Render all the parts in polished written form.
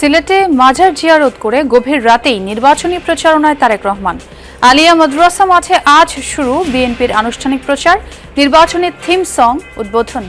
সিলেটে মাজার জিয়ারত করে গভীর রাতেই নির্বাচনী প্রচারণায় তারেক রহমান। আলিয়া মাদ্রাসা মাঠে আজ শুরু বিএনপির আনুষ্ঠানিক প্রচার, নির্বাচনী থিম সং উদ্বোধন।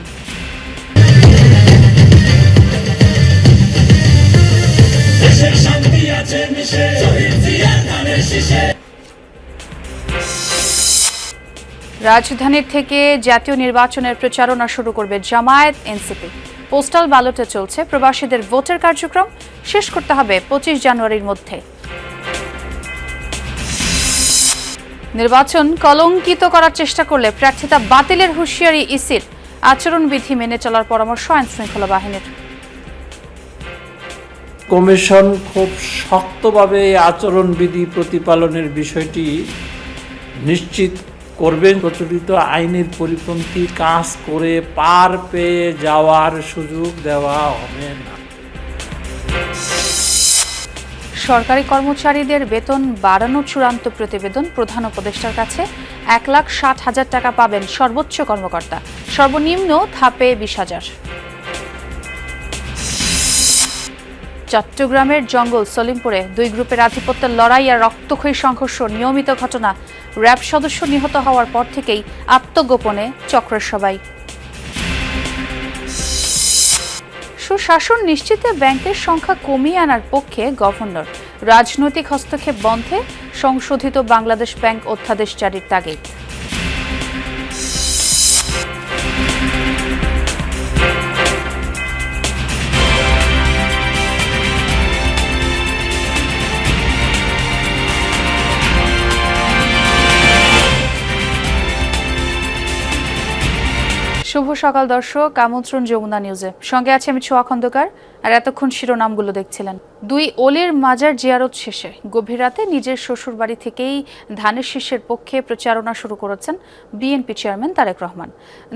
রাজধানীর থেকে জাতীয় নির্বাচনের প্রচারণা শুরু করবে জামায়াত এনসিপি। পোস্টাল ব্যালটে চলছে প্রবাসীদের ভোটের কার্যক্রম, শেষ করতে হবে 25 জানুয়ারির মধ্যে। নির্বাচন কলঙ্কিত করার চেষ্টা করলে প্রার্থিতা বাতিলের হুঁশিয়ারি ইসির, আচরণবিধি মেনে চলার পরামর্শ আইনশৃঙ্খলা বাহিনীর। কমিশন খুব শক্তভাবে এই আচরণবিধি প্রতিপালনের বিষয়টি নিশ্চিত করবেন। প্রচলিত আইনের পরিপন্থী কাজ করে পার পেয়ে যাওয়ার সুযোগ দেওয়া হবে না। সরকারি কর্মচারীদের বেতন বাড়ানোর চূড়ান্ত প্রতিবেদন প্রধান উপদেষ্টার কাছে। 1,60,000 টাকা পাবেন সর্বোচ্চ কর্মকর্তা, সর্বনিম্ন ধাপে 20,000। চট্টগ্রামের জঙ্গল সলিমপুরে দুই গ্রুপের আধিপত্যের লড়াই আর রক্তক্ষয়ী সংঘর্ষ নিয়মিত ঘটনা। র্যাব সদস্য নিহত হওয়ার পর থেকেই আত্মগোপনে চক্রের সবাই। সুশাসন নিশ্চিতে ব্যাংকের সংখ্যা কমিয়ে আনার পক্ষে গভর্নর। রাজনৈতিক হস্তক্ষেপ বন্ধে সংশোধিত বাংলাদেশ ব্যাংক অধ্যাদেশ জারির তাগিদ। শুভ সকাল দর্শক, আমন্ত্রণ যমুনা নিউজে। সঙ্গে আছে আমি ছোয়া খন্দকার, আর এতক্ষণ শিরোনামগুলো দেখছিলেন। দুই ওলির মাজার জিয়ারত শেষে গভীর রাতে নিজের শ্বশুর বাড়ি থেকেই ধানের শীষের পক্ষে প্রচারণা শুরু করেছেন বিএনপি চেয়ারম্যান তারেক রহমান।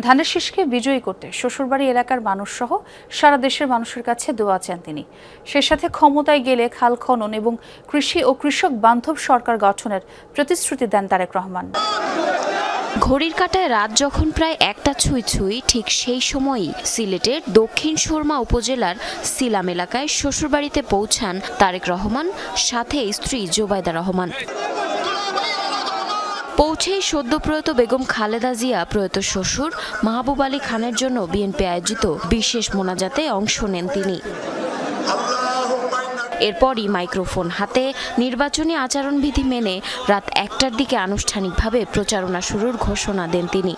ধানের শীষকে বিজয়ী করতে শ্বশুরবাড়ি এলাকার মানুষ সহ সারা দেশের মানুষের কাছে দোয়া চান তিনি। সে সাথে ক্ষমতায় গেলে খাল খনন এবং কৃষি ও কৃষক বান্ধব সরকার গঠনের প্রতিশ্রুতি দেন তারেক রহমান। ঘড়ির কাঁটায় রাত যখন প্রায় 1টা ছুঁই ঠিক সেই সময়ই সিলেটের দক্ষিণ সুরমা উপজেলার সিলাম এলাকায় শ্বশুরবাড়িতে পৌঁছান তারেক রহমান, সাথে স্ত্রী জোবাইদা রহমান। পৌঁছেই সদ্যপ্রয়াত বেগম খালেদা জিয়া প্রয়াত শ্বশুর মাহবুব আলী খানের জন্য বিএনপি আয়োজিত বিশেষ মোনাজাতে অংশ নেন তিনি। এরপরই মাইক্রোফোন হাতে নির্বাচনী আচরণবিধি মেনে রাত 1টার দিকে আনুষ্ঠানিকভাবে প্রচারণা শুরুর ঘোষণা দেন তিনি।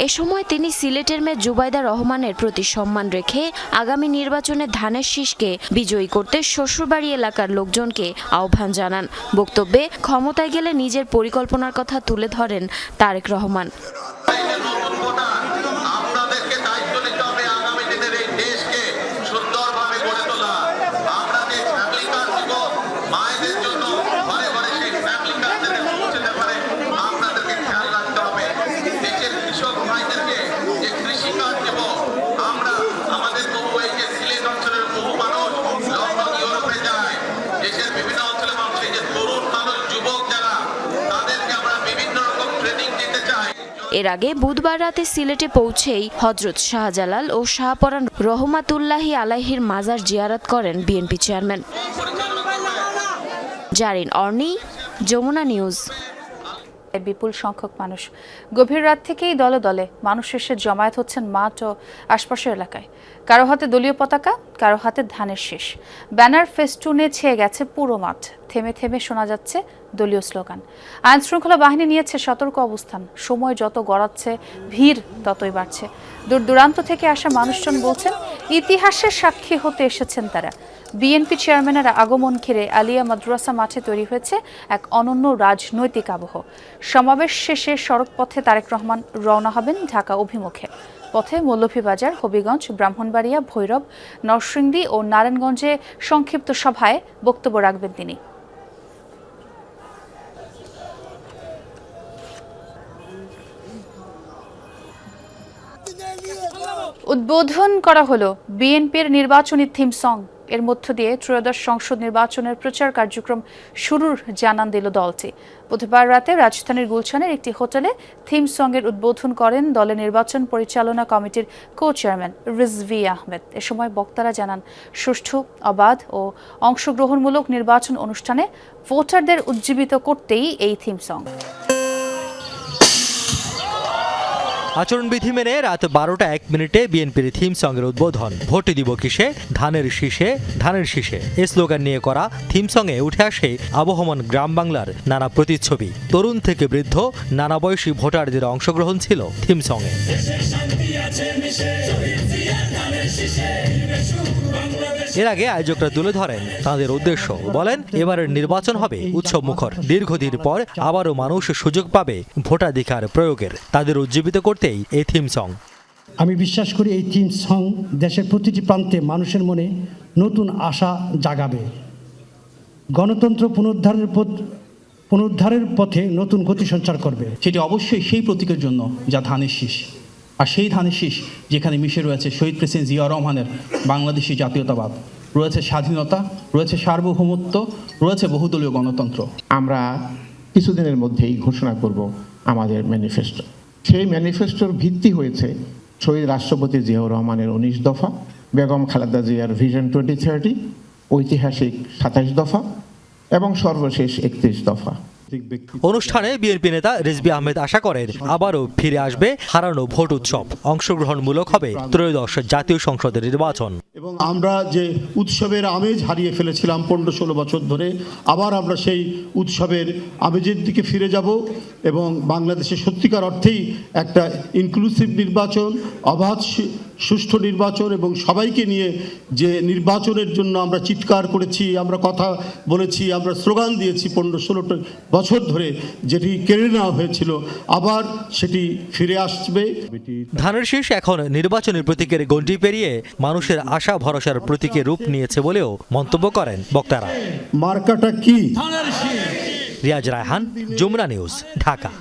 এ সময় তিনি সিলেটের মেয়ে জুবাইদা রহমানের প্রতি সম্মান রেখে আগামী নির্বাচনে ধানের শীষকে বিজয়ী করতে শ্বশুরবাড়ি এলাকার লোকজনকে আহ্বান জানান। বক্তব্যে ক্ষমতায় গেলে নিজের পরিকল্পনার কথা তুলে ধরেন তারেক রহমান। এর আগে বুধবার রাতে সিলেটে পৌঁছেই হযরত শাহজালাল ও শাহপরান রহমাতুল্লাহি আলাইহির মাজার জিয়ারত করেন BNP chairman. Zarin অর্নি, Jamuna news. বিপুল সংখ্যক মানুষ গভীর রাত থেকেই দলে দলে মানুষ এসে জমায়েত হচ্ছেন মাঠ ও আশপাশের এলাকায়। কারো হাতে দলীয় পতাকা, কারো হাতে ধানের শীষ। ব্যানার ফেস্টুনে ছেয়ে গেছে পুরো মাঠ। থেমে থেমে শোনা যাচ্ছে দলীয় স্লোগান। আইন শৃঙ্খলা বাহিনী নিয়েছে সতর্ক অবস্থান। সময় যত গড়াচ্ছে ভিড় ততই বাড়ছে। দূর দূরান্ত থেকে আসা মানুষজন বলছেন ইতিহাসের সাক্ষী হতে এসেছেন তারা। বিএনপি চেয়ারম্যানের আগমন ঘিরে আলিয়া মাদ্রাসা মাঠে তৈরি হয়েছে এক অনন্য রাজনৈতিক আবহ। সমাবেশ শেষে সড়ক পথে তারেক রহমান রওনা হবেন ঢাকা অভিমুখে। পথে মৌলভীবাজার, হবিগঞ্জ, ব্রাহ্মণবাড়িয়া, ভৈরব, নরসিংদী ও নারায়ণগঞ্জে সংক্ষিপ্ত সভায় বক্তব্য রাখবেন তিনি। উদ্বোধন করা হলো বিএনপির নির্বাচনী থিম সং। এর মধ্য দিয়ে ত্রয়োদশ সংসদ নির্বাচনের প্রচার কার্যক্রম শুরুর জানান দিল দলটি। বুধবার রাতে রাজধানীর গুলশানের একটি হোটেলে থিম সঙ্গের উদ্বোধন করেন দলের নির্বাচন পরিচালনা কমিটির কো চেয়ারম্যান রিজভী আহমেদ। এ সময় বক্তারা জানান, সুষ্ঠু, অবাধ ও অংশগ্রহণমূলক নির্বাচন অনুষ্ঠানে ভোটারদের উজ্জীবিত করতেই এই থিম সং। আচরণবিধি মেনে রাত 12:01 বিএনপির থিম সঙ্গের উদ্বোধন। ভোট দিব কিসে, ধানের শীষে, ধানের শীষে এ স্লোগান নিয়ে করা থিম সঙ্গে উঠে আসে আবহমান গ্রাম বাংলার নানা প্রতিচ্ছবি। তরুণ থেকে বৃদ্ধ নানা বয়সী ভোটারদের অংশগ্রহণ ছিল থিম সঙ্গে। এর আগে আয়োজকরা তুলে ধরেন তাঁদের উদ্দেশ্য, বলেন এবারের নির্বাচন হবে উৎসব মুখর। দীর্ঘদিন পর আবারও মানুষ সুযোগ পাবে ভোটাধিকার প্রয়োগের। তাদের উজ্জীবিত করতেই এই থিম সং। আমি বিশ্বাস করি এই থিম সং দেশের প্রতিটি প্রান্তে মানুষের মনে নতুন আশা জাগাবে, গণতন্ত্র পুনরুদ্ধারের পথে নতুন গতি সঞ্চার করবে। সেটি অবশ্যই সেই প্রতীকের জন্য যা ধানের শীষ, আর সেই ধানের শীষ যেখানে মিশে রয়েছে শহীদ প্রেসিডেন্ট জিয়াউর রহমানের বাংলাদেশি জাতীয়তাবাদ, রয়েছে স্বাধীনতা, রয়েছে সার্বভৌমত্ব, রয়েছে বহুদলীয় গণতন্ত্র। আমরা কিছুদিনের মধ্যেই ঘোষণা করব আমাদের ম্যানিফেস্টো। সেই ম্যানিফেস্টোর ভিত্তি হয়েছে শহীদ রাষ্ট্রপতি জিয়াউর রহমানের 19 দফা, বেগম খালেদা জিয়ার ভিশন 2030, ঐতিহাসিক 27 দফা এবং সর্বশেষ 31 দফা। অনুষ্ঠানে বিএনপি নেতা রিজভী আহমেদ আশা করেন আবারও ফিরে আসবে হারানো ভোট উৎসব। অংশগ্রহণমূলক হবে ত্রয়োদশ জাতীয় সংসদের নির্বাচন। এবং আমরা যে উৎসবের আমেজ হারিয়ে ফেলেছিলাম 15-16 বছর ধরে, আবার আমরা সেই উৎসবের আমেজের দিকে ফিরে যাব এবং বাংলাদেশে সত্যিকার অর্থেই একটা ইনক্লুসিভ নির্বাচন, অবাধ সুষ্ঠু নির্বাচন এবং সবাইকে নিয়ে যে নির্বাচনের জন্য আমরা চিৎকার করেছি, আমরা কথা বলেছি, আমরা স্লোগান দিয়েছি 15-16 বছর ধরে, যেটি কেড়ে নেওয়া হয়েছিল, আবার সেটি ফিরে আসবে। ধানের শীষ এখন নির্বাচনের প্রতীকের গণ্ডি পেরিয়ে মানুষের আশা ভরসার প্রতীকের রূপ নিয়েছে বলেও মন্তব্য করেন বক্তারা। মার্কাটা কি? রিয়াজ রায়হান, যমুনা নিউজ, ঢাকা।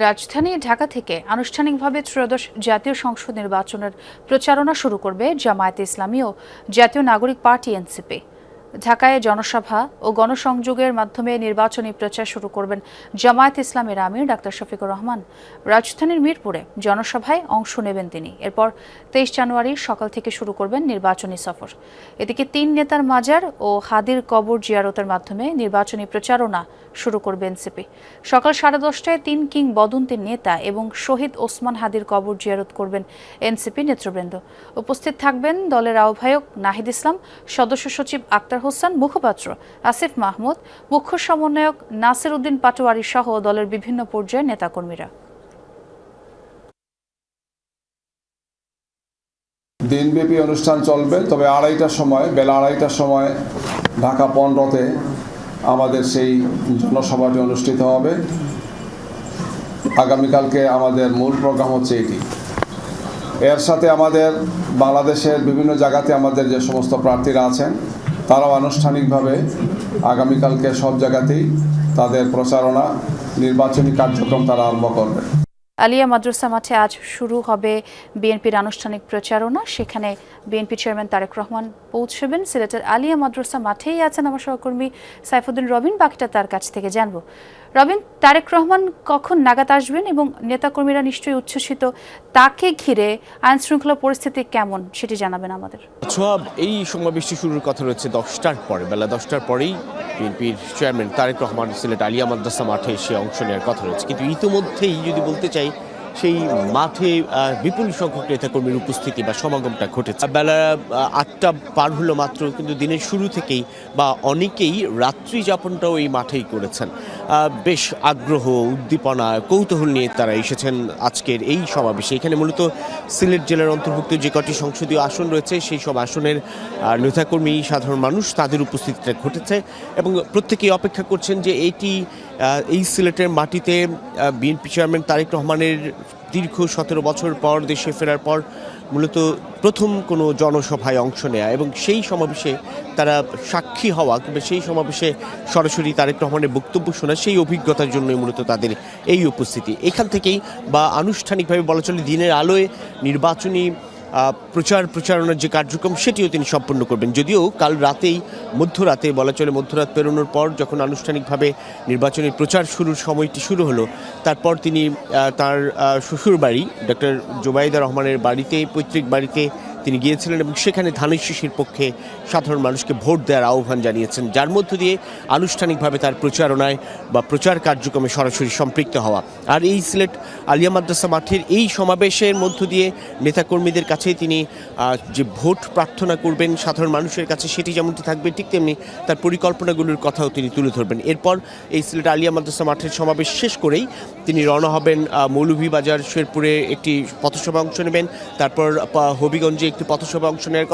রাজধানী ঢাকা থেকে আনুষ্ঠানিকভাবে ত্রয়োদশ জাতীয় সংসদ নির্বাচনের প্রচারণা শুরু করবে জামায়াতে ইসলামী ও জাতীয় নাগরিক পার্টি এনসিপি। ঢাকায় জনসভা ও গণসংযোগের মাধ্যমে নির্বাচনী প্রচার শুরু করবেন জামায়াতে ইসলামীর আমির ডাক্তার শফিকুর রহমান। রাজধানীর মিরপুরে জনসভায় অংশ নেবেন তিনি। এরপর 23 জানুয়ারি সকাল থেকে শুরু করবেন নির্বাচনী সফর। এদিকে 3 নেতার মাজার ও হাদির কবর জিয়ারতের মাধ্যমে নির্বাচনী প্রচারণা শুরু করবে এনসিপি। সকাল 10:30টায় 3 কিংবদন্তির নেতা এবং শহীদ ওসমান হাদির কবর জিয়ারত করবেন এনসিপি নেতৃবৃন্দ। উপস্থিত থাকবেন দলের আহ্বায়ক নাহিদ ইসলাম, সদস্য সচিব আক্তার হোসেন, মুখপাত্র আসিফ মাহমুদ, মুখ্য সমন্বয়ক নাসির উদ্দিন পাটোয়ারি সহ দলের বিভিন্ন পর্যায়ের নেতাকর্মীরা। দিনব্যাপী অনুষ্ঠান চলবে, তবে বেলা 2:30টার সময় ঢাকা 15তে আমাদের সেই জনসভাটি অনুষ্ঠিত হবে। আগামীকালকে আমাদের মূল প্রোগ্রাম হচ্ছে এটি। এর সাথে আমাদের বাংলাদেশের বিভিন্ন জায়গাতে আমাদের যে সমস্ত প্রার্থীরা আছেন তারাও আনুষ্ঠানিকভাবে আগামীকালকে সব জায়গাতেই তাদের প্রচারণা, নির্বাচনী কার্যক্রম তারা আরম্ভ করবে। আলিয়া মাদ্রাসা মাঠে আজ শুরু হবে বিএনপির আনুষ্ঠানিক প্রচারণা। সেখানে বিএনপি চেয়ারম্যান তারেক রহমান পৌঁছবেন। সিলেটের আলিয়া মাদ্রাসা মাঠেই আছেন আমার সহকর্মী সাইফুদ্দিন রবিন। বাকিটা তার কাছ থেকে জানবো। রবিন, তারেক রহমান কখন নাগাদ আসবেন এবং নেতাকর্মীরা নিশ্চয়ই উচ্ছ্বসিত, তাকে ঘিরে আইন শৃঙ্খলা পরিস্থিতি কেমন সেটি জানাবেন আমাদের। এই সমাবেশটি শুরুর কথা রয়েছে 10টার পরে। বেলা 10টার পরেই বিএনপির চেয়ারম্যান তারেক রহমান সিলেট আলিয়া মাদ্রাসা মাঠে এসে অংশ নেওয়ার কথা রয়েছে। কিন্তু ইতিমধ্যেই যদি বলতে চাই, সেই মাঠে বিপুল সংখ্যক নেতাকর্মীর উপস্থিতি বা সমাগমটা ঘটেছে। বেলা 8টা পার হলো মাত্র, কিন্তু দিনের শুরু থেকেই বা অনেকেই রাত্রি যাপনটাও এই মাঠেই করেছেন। বেশ আগ্রহ, উদ্দীপনা, কৌতূহল নিয়ে তারা এসেছেন আজকের এই সমাবেশে। এখানে মূলত সিলেট জেলার অন্তর্ভুক্ত যে কটি সংসদীয় আসন রয়েছে সেই সব আসনের নেতাকর্মী, সাধারণ মানুষ, তাদের উপস্থিতিটা ঘটেছে এবং প্রত্যেকেই অপেক্ষা করছেন যে এই সিলেটের মাটিতে বিএনপি চেয়ারম্যান তারেক রহমানের দীর্ঘ 17 বছর পর দেশে ফেরার পর মূলত প্রথম কোনো জনসভায় অংশ নেয়া এবং সেই সমাবেশে তারা সাক্ষী হওয়া কিংবা সেই সমাবেশে সরাসরি তারেক রহমানের বক্তব্য শোনা, সেই অভিজ্ঞতার জন্যই মূলত তাদের এই উপস্থিতি। এখান থেকেই বা আনুষ্ঠানিকভাবে বলা চলে দিনের আলোয় নির্বাচনী প্রচারণার যে কার্যক্রম সেটিও তিনি সম্পন্ন করবেন। যদিও কাল রাতেই মধ্যরাতে বলা চলে মধ্যরাত পেরোনোর পর যখন আনুষ্ঠানিকভাবে নির্বাচনী প্রচার শুরুর সময়টি শুরু হলো, তারপর তিনি তার শ্বশুরবাড়ি ডক্টর জুবাইদা রহমানের বাড়িতে, পৈতৃক বাড়িতে তিনি গিয়েছিলেন এবং সেখানে ধানের শীষের পক্ষে সাধারণ মানুষকে ভোট দেওয়ার আহ্বান জানিয়েছেন, যার মধ্য দিয়ে আনুষ্ঠানিকভাবে তার প্রচারণায় বা প্রচার কার্যক্রমে সরাসরি সম্পৃক্ত হওয়া। আর এই সিলেট আলিয়া মাদ্রাসা মাঠের এই সমাবেশের মধ্য দিয়ে নেতাকর্মীদের কাছে তিনি যে ভোট প্রার্থনা করবেন সাধারণ মানুষের কাছে, সেটি যেমনটি থাকবে ঠিক তেমনি তার পরিকল্পনাগুলোর কথাও তিনি তুলে ধরবেন। এরপর এই সিলেট আলিয়া মাদ্রাসা মাঠের সমাবেশ শেষ করেই তিনি রওনা হবেন মৌলভীবাজার শেরপুরে একটি পথসভা অংশ নেবেন, তারপর হবিগঞ্জে একটি পথসভা অংশ নেওয়ার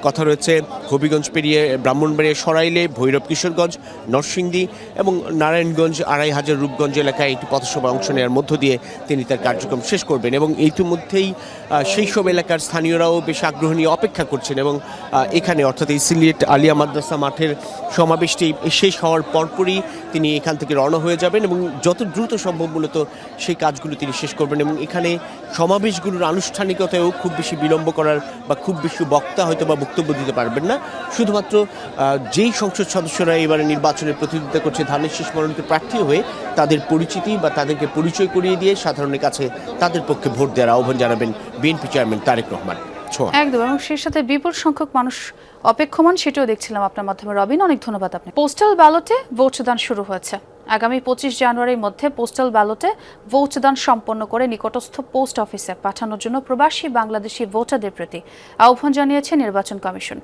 কথা রয়েছে হবিগঞ্জ পেরিয়ে ব্রাহ্মণবাড়িয়া সরাইলে, ভৈরব কিশোরগঞ্জ, নরসিংদী এবং নারায়ণগঞ্জ, 2500 রূপগঞ্জ এলাকায় একটি পথসভা অংশ নেওয়ার মধ্য দিয়ে তিনি তার কার্যক্রম শেষ করবেন। এবং ইতিমধ্যেই সেই সব এলাকার স্থানীয়রাও বেশ আগ্রহ নিয়ে অপেক্ষা করছেন এবং এখানে অর্থাৎ এই সিলেট আলিয়া মাদ্রাসা মাঠের সমাবেশটি শেষ হওয়ার পরপরই তিনি এখান থেকে রওনা হয়ে যাবেন এবং যত দ্রুত সম্ভব মূলত সেই কাজগুলো তিনি শেষ করবেন। এবং এখানে সমাবেশগুলোর আনুষ্ঠানিকতায়ও খুব বেশি বিলম্ব করার বা খুব বেশি বক্তা হয়তো বা বক্তব্য দিতে পারবেন না। শুধুমাত্র যেই সংসদ সদস্যরা এবারে নির্বাচনের প্রতিদ্বন্দ্বিতা করছে ধানের শীষ মনোনীত প্রার্থী হয়ে তাদের পরিচিতি বা তাদেরকে পরিচয় করিয়ে দিয়ে সাধারণের কাছে তাদের পক্ষে ভোট দেওয়ার আহ্বান জানাবেন বিএনপি চেয়ারম্যান তারেক রহমান। একদম, এবং সেই সাথে বিপুল সংখ্যক মানুষ অপেক্ষমান, সেটাও দেখছিলাম আপনার মাধ্যমে। রবিন, অনেক ধন্যবাদ। আপনি পোস্টাল ব্যালটে ভোটদান শুরু হয়েছে। আগামী 25 জানুয়ারির মধ্যে পোস্টাল ব্যালটে ভোটদান সম্পন্ন করে নিকটস্থ পোস্ট অফিসে পাঠানোর জন্য প্রবাসী বাংলাদেশি ভোটারদের প্রতি আহ্বান জানিয়েছে নির্বাচন কমিশন।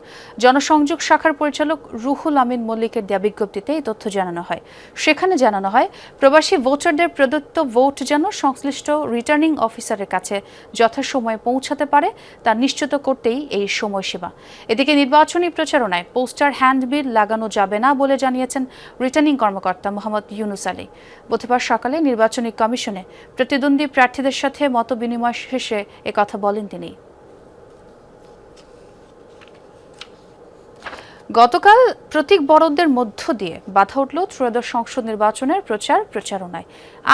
জনসংযোগ শাখার পরিচালক রুহুল আমিন মল্লিকের দেয়া বিজ্ঞপ্তিতে এই তথ্য জানানো হয়। সেখানে জানানো হয়, প্রবাসী ভোটারদের প্রদত্ত ভোট যেন সংশ্লিষ্ট রিটার্নিং অফিসারের কাছে যথাসময়ে পৌঁছাতে পারে তা নিশ্চিত করতেই এই সময়সীমা। এদিকে নির্বাচনী প্রচারণায় পোস্টার হ্যান্ডবিল লাগানো যাবে না বলে জানিয়েছেন রিটার্নিং কর্মকর্তা মোহাম্মদ ইউনুস আলী। বুধবার সকালে নির্বাচনী কমিশনে প্রতিদ্বন্দ্বী প্রার্থীদের সাথে মতবিনিময় শেষে একথা বলেন তিনি। গতকাল প্রতীক বরাদ্দের মধ্য দিয়ে বাধা উঠল ত্রয়োদশ সংসদ নির্বাচনের প্রচারণায়।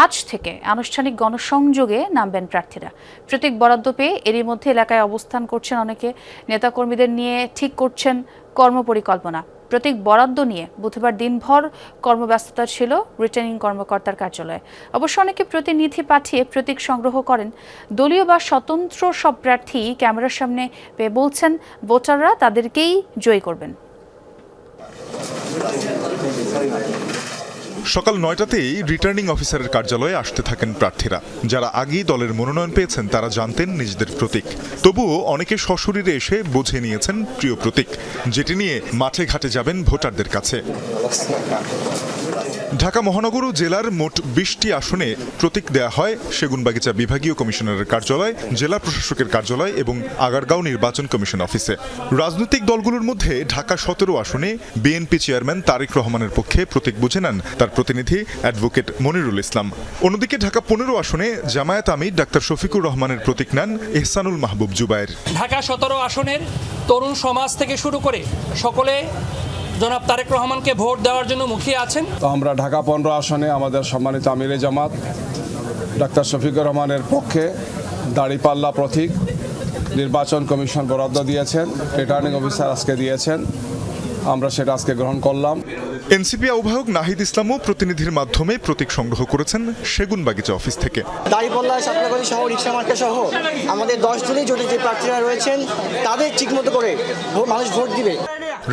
আজ থেকে আনুষ্ঠানিক গণসংযোগে নামবেন প্রার্থীরা। প্রতীক বরাদ্দ পেয়ে এরই মধ্যে এলাকায় অবস্থান করছেন অনেকে। নেতাকর্মীদের নিয়ে ঠিক করছেন কর্মপরিকল্পনা। প্রতীক বরাদ্দ নিয়ে বুধবার দিনভর কর্মব্যস্ততা ছিল রিটার্নিং কর্মকর্তার কার্যালয়ে। অবশ্য অনেকে প্রতিনিধি পাঠিয়ে প্রতীক সংগ্রহ করেন। দলীয় বা স্বতন্ত্র সব প্রার্থী ক্যামেরার সামনে পেয়ে বলছেন ভোটাররা তাদেরকেই জয়ী করবেন। সকাল 9টাতেই রিটার্নিং অফিসারের কার্যালয়ে আসতে থাকেন প্রার্থীরা। যারা আগেই দলের মনোনয়ন পেয়েছেন তারা জানতেন নিজেদের প্রতীক, তবুও অনেকে সশরীরে এসে বুঝে নিয়েছেন প্রিয় প্রতীক, যেটি নিয়ে মাঠে ঘাটে যাবেন ভোটারদের কাছে। ঢাকা মহানগর ও জেলার মোট 20টি আসনে প্রতীক দেয়া হয় সেগুনবাগিচা বিভাগীয় কমিশনারের কার্যালয়, জেলা প্রশাসকের কার্যালয় এবং আগারগাঁও নির্বাচন কমিশন অফিসে। রাজনৈতিক দলগুলোর মধ্যে ঢাকা 17 আসনে বিএনপি চেয়ারম্যান তারেক রহমানের পক্ষে প্রতীক বুঝে নেন তার প্রতিনিধি অ্যাডভোকেট মনিরুল ইসলাম। অন্যদিকে ঢাকা 15 আসনে জামায়াত আমির ডাক্তার শফিকুর রহমানের প্রতীক নেন এহসানুল মাহবুব জুবায়ের। ঢাকা 17 আসনের তরুণ সমাজ থেকে শুরু করে সকলে জনাব তারেক রহমানকে ভোট দেওয়ার জন্য মুখিয়ে আছেন। তো আমরা ঢাকা 15 আসনে আমাদের সম্মানিত আমিরে জামাত ডাক্তার শফিকুর রহমানের পক্ষে দাড়িপাল্লা প্রতীক নির্বাচন কমিশন বরাদ্দ দিয়েছেন, রিটার্নিং অফিসার আজকে দিয়েছেন, আমরা সেটা আজকে গ্রহণ করলাম। এনসিপি আহ্বায়ক নাহিদ ইসলামও প্রতিনিধির মাধ্যমে প্রতীক সংগ্রহ করেছেন সেগুনবাগিচা অফিস থেকে। দাড়িপাল্লা, সাপলাগড়ি সহ রিক্সা মার্কা সহ আমাদের 10 জনই জোটে যে প্রার্থীরা রয়েছেন তাদের ঠিকমতো করে মানুষ ভোট দিবে।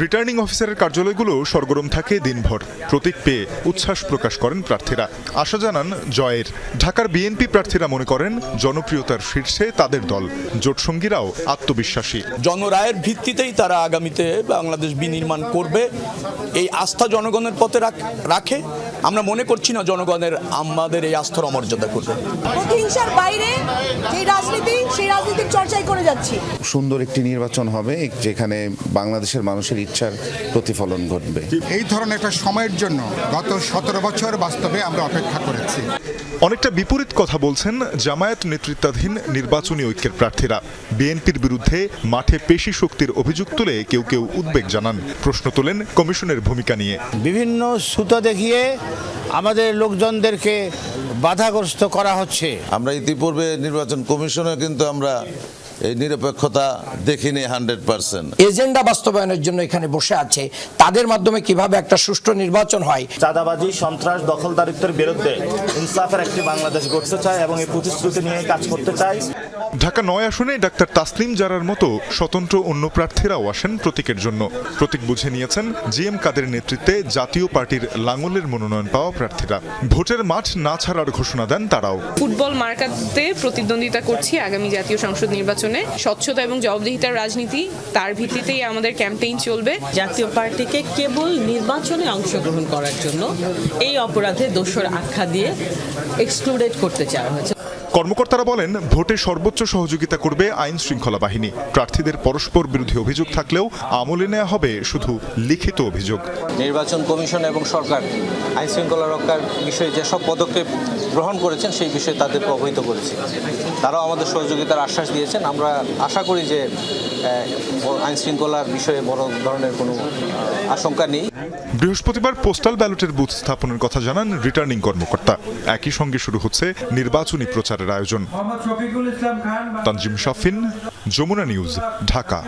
রিটার্নিং অফিসারের কার্যালয়গুলো সরগরম থাকে দিনভর। প্রতীক পেয়ে উচ্ছ্বাস প্রকাশ করেন প্রার্থীরা, আশা জানান জয়ের। ঢাকার বিএনপি প্রার্থীরা মনে করেন জনপ্রিয়তার শীর্ষে তাদের দল, জোটসঙ্গীরাও আত্মবিশ্বাসী। জনরায়ের ভিত্তিতেই তারা আগামীতে বাংলাদেশ বিনির্মাণ করবে, এই আস্থা জনগণের পথে রাখে। আমরা মনে করছি না জনগণের আমাদের এই আস্থার অমর্যাদা করবে। প্রতিহিংসার বাইরে যে রাজনীতি, সেই রাজনীতির চর্চাই করে যাচ্ছি। সুন্দর একটি নির্বাচন হবে যেখানে বাংলাদেশের মানুষের ইচ্ছার প্রতিফলন ঘটবে। এই ধরনের একটা সময়ের জন্য গত 17 বছর বাস্তবে আমরা অপেক্ষা করেছি। অনেকটা বিপরীত কথা বলছেন জামায়াত নেতৃত্বাধীন নির্বাচনী ঐক্যের প্রার্থীরা। বিএনপির বিরুদ্ধে মাঠে পেশি শক্তির অভিযোগ তুলে কেউ কেউ উদ্বেগ জানান, প্রশ্ন তোলেন কমিশনের ভূমিকা নিয়ে। বিভিন্ন সুতা দেখিয়ে আমাদের লোকজনদেরকে বাধাগ্রস্ত করা হচ্ছে। আমরা ইতিপূর্বে নির্বাচন কমিশনে কিন্তু আমরা এই নিরপেক্ষতা দেখিনি 100%। এজেন্ডা বাস্তবায়নের জন্য এখানে বসে আছে, তাদের মাধ্যমে কিভাবে একটা সুষ্ঠু নির্বাচন হয়। চাঁদাবাজি, সন্ত্রাস, দখলদারিত্বের বিরুদ্ধে ইনসাফের একটি বাংলাদেশ গড়তে চায় এবং এই প্রতিশ্রুতি নিয়ে কাজ করতে চায়। ঢাকা 9 আসনে ডাক্তার তাসলিম জারার মতো স্বতন্ত্র অন্য প্রার্থীরাও আসেন প্রতীকের জন্য। প্রতীক বুঝে নিয়েছেন জিএম কাদের নেতৃত্বে জাতীয় পার্টির লাঙ্গলের মনোনয়ন পাওয়া প্রার্থীরা। ভোটের মাঠ না ছাড়ার ঘোষণা দেন তারাও। ফুটবল মার্কাতে প্রতিদ্বন্দ্বিতা করছি আগামী জাতীয় সংসদ নির্বাচনে। স্বচ্ছতা এবং জবাবদিহিতার রাজনীতি, তার ভিত্তিতেই আমাদের ক্যাম্পেইন চলবে। জাতীয় পার্টিকে কেবল নির্বাচনে অংশগ্রহণ করার জন্য এই অপরাধে দোষর আখ্যা দিয়ে এক্সক্লুডেড করতে চাওয়া হয়েছে। কর্মকর্তারা বলেন, ভোটে সর্বোচ্চ সহযোগিতা করবে আইন শৃঙ্খলা বাহিনী। প্রার্থীদের পরস্পর বিরোধী অভিযোগ থাকলেও আমলে নেওয়া হবে শুধু লিখিত অভিযোগ। নির্বাচন কমিশন এবং সরকার আইন শৃঙ্খলা রক্ষার বিষয়ে যেসব পদক্ষেপ গ্রহণ করেছেন সেই বিষয়ে তাদেরকে অবহিত করেছি। তারাও আমাদের সহযোগিতার আশ্বাস দিয়েছেন। আমরা আশা করি যে আইন শৃঙ্খলার বিষয়ে বড় ধরনের কোনো আশঙ্কা নেই। বৃহস্পতিবার পোস্টাল ব্যালটের বুথ স্থাপনের কথা জানান রিটার্নিং কর্মকর্তা। একই সঙ্গে শুরু হচ্ছে নির্বাচনী প্রচারের আয়োজন। তানজিম শাফিন, যমুনা নিউজ, ঢাকা।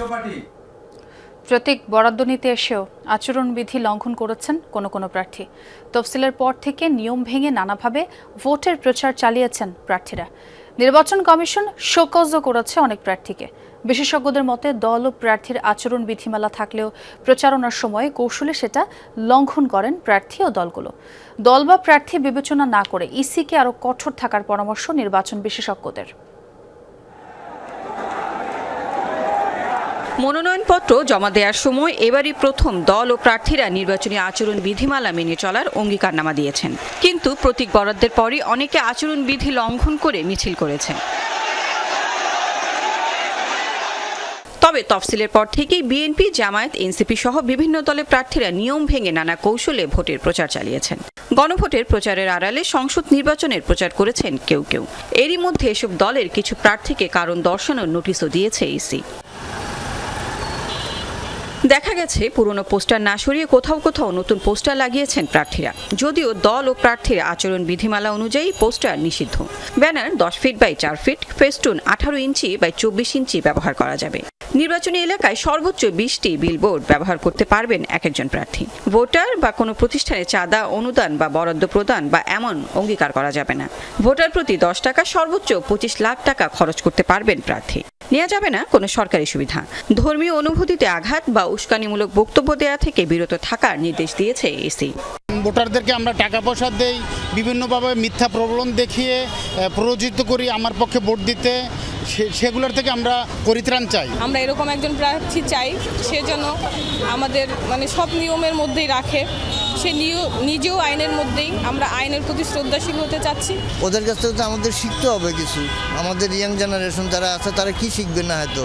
প্রতীক বরাদ্দ নিতে এসেও আচরণবিধি লঙ্ঘন করেছেন কোনো প্রার্থী। তফসিলের পর থেকে নিয়ম ভেঙে নানাভাবে ভোটের প্রচার চালিয়েছেন প্রার্থীরা। নির্বাচন কমিশন শোকজও করেছে অনেক প্রার্থীকে। বিশেষজ্ঞদের মতে দল ও প্রার্থীর আচরণ বিধিমালা থাকলেও প্রচারণার সময় কৌশলে সেটা লঙ্ঘন করেন প্রার্থী ও দলগুলো। দল বা প্রার্থী বিবেচনা না করে ইসিকে আরও কঠোর থাকার পরামর্শ নির্বাচন বিশেষজ্ঞদের। মনোনয়নপত্র জমা দেওয়ার সময় এবারই প্রথম দল ও প্রার্থীরা নির্বাচনী আচরণ বিধিমালা মেনে চলার অঙ্গীকারনামা দিয়েছেন। কিন্তু প্রতীক বরাদ্দের পরই অনেকে আচরণ বিধি লঙ্ঘন করে মিছিল করেছেন। তবে তফসিলের পর থেকেই বিএনপি, জামায়াত, এনসিপি সহ বিভিন্ন দলের প্রার্থীরা নিয়ম ভেঙে নানা কৌশলে ভোটের প্রচার চালিয়েছেন। গণভোটের প্রচারের আড়ালে সংসদ নির্বাচনের প্রচার করেছেন কেউ। এরই মধ্যে এসব দলের কিছু প্রার্থীকে কারণ দর্শানোর নোটিশও দিয়েছে ইসি। দেখা গেছে পুরনো পোস্টার না সরিয়ে কোথাও নতুন পোস্টার লাগিয়েছেন প্রার্থীরা। যদিও দল ও প্রার্থীর আচরণ বিধিমালা অনুযায়ী পোস্টার নিষিদ্ধ। Banner 10 feet by 4 feet, festoon 18 inch by 24 inch ব্যবহার করা যাবে। নির্বাচনী এলাকায় সর্বোচ্চ 20টি বিলবোর্ড ব্যবহার করতে পারবেন একজন প্রার্থী। ভোটার বা কোনো প্রতিষ্ঠানে চাঁদা, অনুদান বা বরাদ্দ প্রদান বা এমন অঙ্গীকার করা যাবে না। ভোটার প্রতি 10 টাকা, সর্বোচ্চ 25 লাখ টাকা খরচ করতে পারবেন প্রার্থী। নেওয়া যাবে না কোনো সরকারি সুবিধা। ধর্মীয় অনুভূতিতে আঘাত বা উস্কানিমূলক বক্তব্য দেওয়া থেকে বিরত থাকার নির্দেশ দিয়েছে ইসি। ভোটারদেরকে আমরা টাকা পয়সা দেই, বিভিন্নভাবে মিথ্যা প্রলোভন দেখিয়ে প্ররোচিত করি আমার পক্ষে ভোট দিতে, সেগুলোর থেকে আমরা পরিত্রাণ চাই। আমরা এরকম একজন প্রার্থী চাই সেজন্য আমাদের সব নিয়মের মধ্যেই রাখে, সে নিজেও আইনের মধ্যেই। আমরা আইনের প্রতি শ্রদ্ধাশীল হতে চাচ্ছি। ওদের কাছ থেকে আমাদের শিখতে হবে কিছু। আমাদের ইয়াং জেনারেশন যারা আছে তারা কি শিখবে না হয়তো।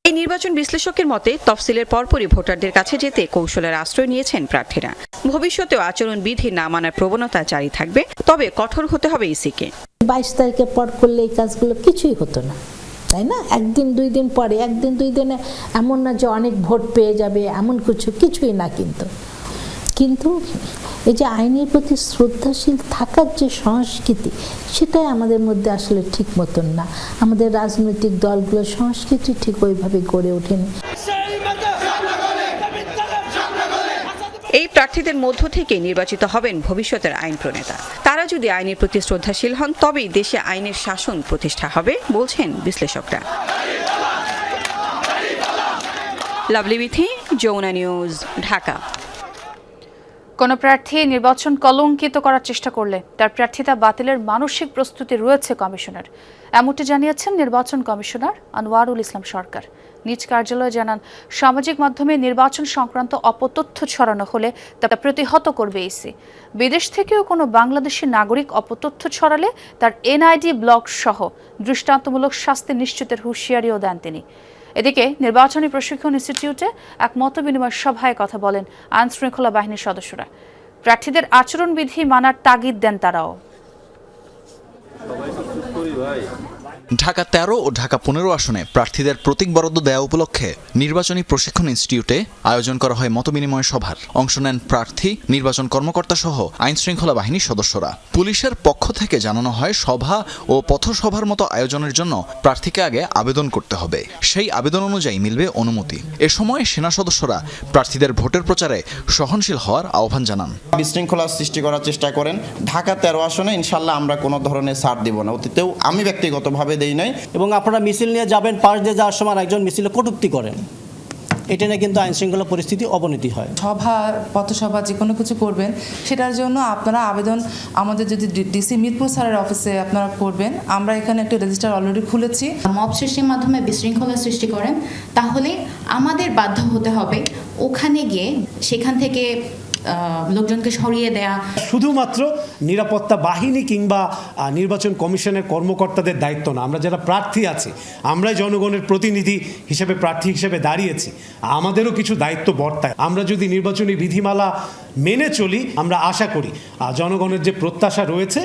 এই নির্বাচন বিশ্লেষকের মতে তফসিলের পরপরই ভোটারদের কাছে যেতে কৌশলের আশ্রয় নিয়েছেন প্রার্থীরা। ভবিষ্যতেও আচরণ বিধি না মানার প্রবণতা জারি থাকবে, তবে কঠোর হতে হবে ইসিকে। 22 তারিখের পর করলে এই কাজগুলো কিছুই হতো না, তাই না? একদিন দুই দিন পরে, একদিন দুই দিনে এমন না যে অনেক ভোট পেয়ে যাবে, এমন কিছুই না। কিন্তু এই যে আইনের প্রতি শ্রদ্ধাশীল থাকার যে সংস্কৃতি, সেটাই আমাদের মধ্যে আসলে ঠিক মতন না। আমাদের রাজনৈতিক দলগুলোর সংস্কৃতি ঠিক ওইভাবে গড়ে ওঠেনি। এই প্রার্থীদের মধ্য থেকে নির্বাচিত হবেন ভবিষ্যতের আইন প্রণেতা। তারা যদি আইনের প্রতি শ্রদ্ধাশীল হন, তবেই দেশে আইনের শাসন প্রতিষ্ঠা হবে বলছেন বিশ্লেষকরা। লাভলি বিথি, যমুনা নিউজ, ঢাকা। কোনো প্রার্থী নির্বাচন কলঙ্কিত করার চেষ্টা করলে তার প্রার্থিতা বাতিলের মানসিক প্রস্তুতি রয়েছে কমিশনের, এমনটি জানিয়েছেন নির্বাচন কমিশনার আনোয়ারুল ইসলাম সরকার। নিজ কার্যালয়ে জানান, সামাজিক মাধ্যমে নির্বাচন সংক্রান্ত অপতথ্য ছড়ানো হলে তা প্রতিহত করবে ইসি। বিদেশ থেকেও কোনো বাংলাদেশি নাগরিক অপতথ্য ছড়ালে তার এনআইডি ব্লক সহ দৃষ্টান্তমূলক শাস্তি নিশ্চিতের হুঁশিয়ারিও দেন তিনি। এদিকে নির্বাচনী প্রশিক্ষণ ইনস্টিটিউটে এক মতবিনিময় সভায় কথা বলেন আইন শৃঙ্খলা বাহিনীর সদস্যরা। প্রার্থীদের আচরণবিধি মানার তাগিদ দেন তারাও। ঢাকা 13 ও ঢাকা 15 আসনে প্রার্থীদের প্রতীক বরাদ্দ দেওয়া উপলক্ষে নির্বাচনী প্রশিক্ষণ ইনস্টিটিউটে আয়োজন করা হয় মতবিনিময় সভার। অংশ নেন প্রার্থী, নির্বাচন কর্মকর্তা সহ আইন শৃঙ্খলা বাহিনীর সদস্যরা। পুলিশের পক্ষ থেকে জানানো হয় সভা ও পথসভার মতো আয়োজনের জন্য প্রার্থীকে আগে আবেদন করতে হবে, সেই আবেদন অনুযায়ী মিলবে অনুমতি। এ সময় সেনা সদস্যরা প্রার্থীদের ভোটের প্রচারে সহনশীল হওয়ার আহ্বান জানান। বিশৃঙ্খলা সৃষ্টি করার চেষ্টা করেন। ঢাকা 13 আসনে ইনশাল্লাহ আমরা কোনো ধরনের ছাড় দিব না, অতীতেও আমি ব্যক্তিগতভাবে দেই নাই। এবং আপনারা মিছিল নিয়ে যাবেন, পাশ দিয়ে যাওয়ার সময় একজন মিছিলে কটূক্তি করেন, এটা নিয়ে কিন্তু আইন শৃঙ্খলা পরিস্থিতি অবনতি হয়। সভা, পথসভা যে কোনো কিছু করবেন, সেটার জন্য আপনারা আবেদন আমাদের যদি ডিসি মিরপুর স্যারের অফিসে আপনারা করবেন। আমরা এখানে একটা রেজিস্টার অলরেডি খুলেছি। মব সৃষ্টির মাধ্যমে বিশৃঙ্খলা সৃষ্টি করেন, তাহলে আমাদের বাধ্য হতে হবে ওখানে গিয়ে সেখান থেকে লোকজনকে সরিয়ে দেয়া। শুধুমাত্র নিরাপত্তা বাহিনী কিংবা নির্বাচন কমিশনের কর্মকর্তাদের দায়িত্ব না, আমরা যারা প্রার্থী আছি, আমরা জনগণের প্রতিনিধি হিসেবে প্রার্থী হিসেবে দাঁড়িয়েছি, আমাদেরও কিছু দায়িত্ব বর্তায়। আমরা যদি নির্বাচনী বিধিমালা মেনে চলি, আমরা আশা করি জনগণের যে প্রত্যাশা রয়েছে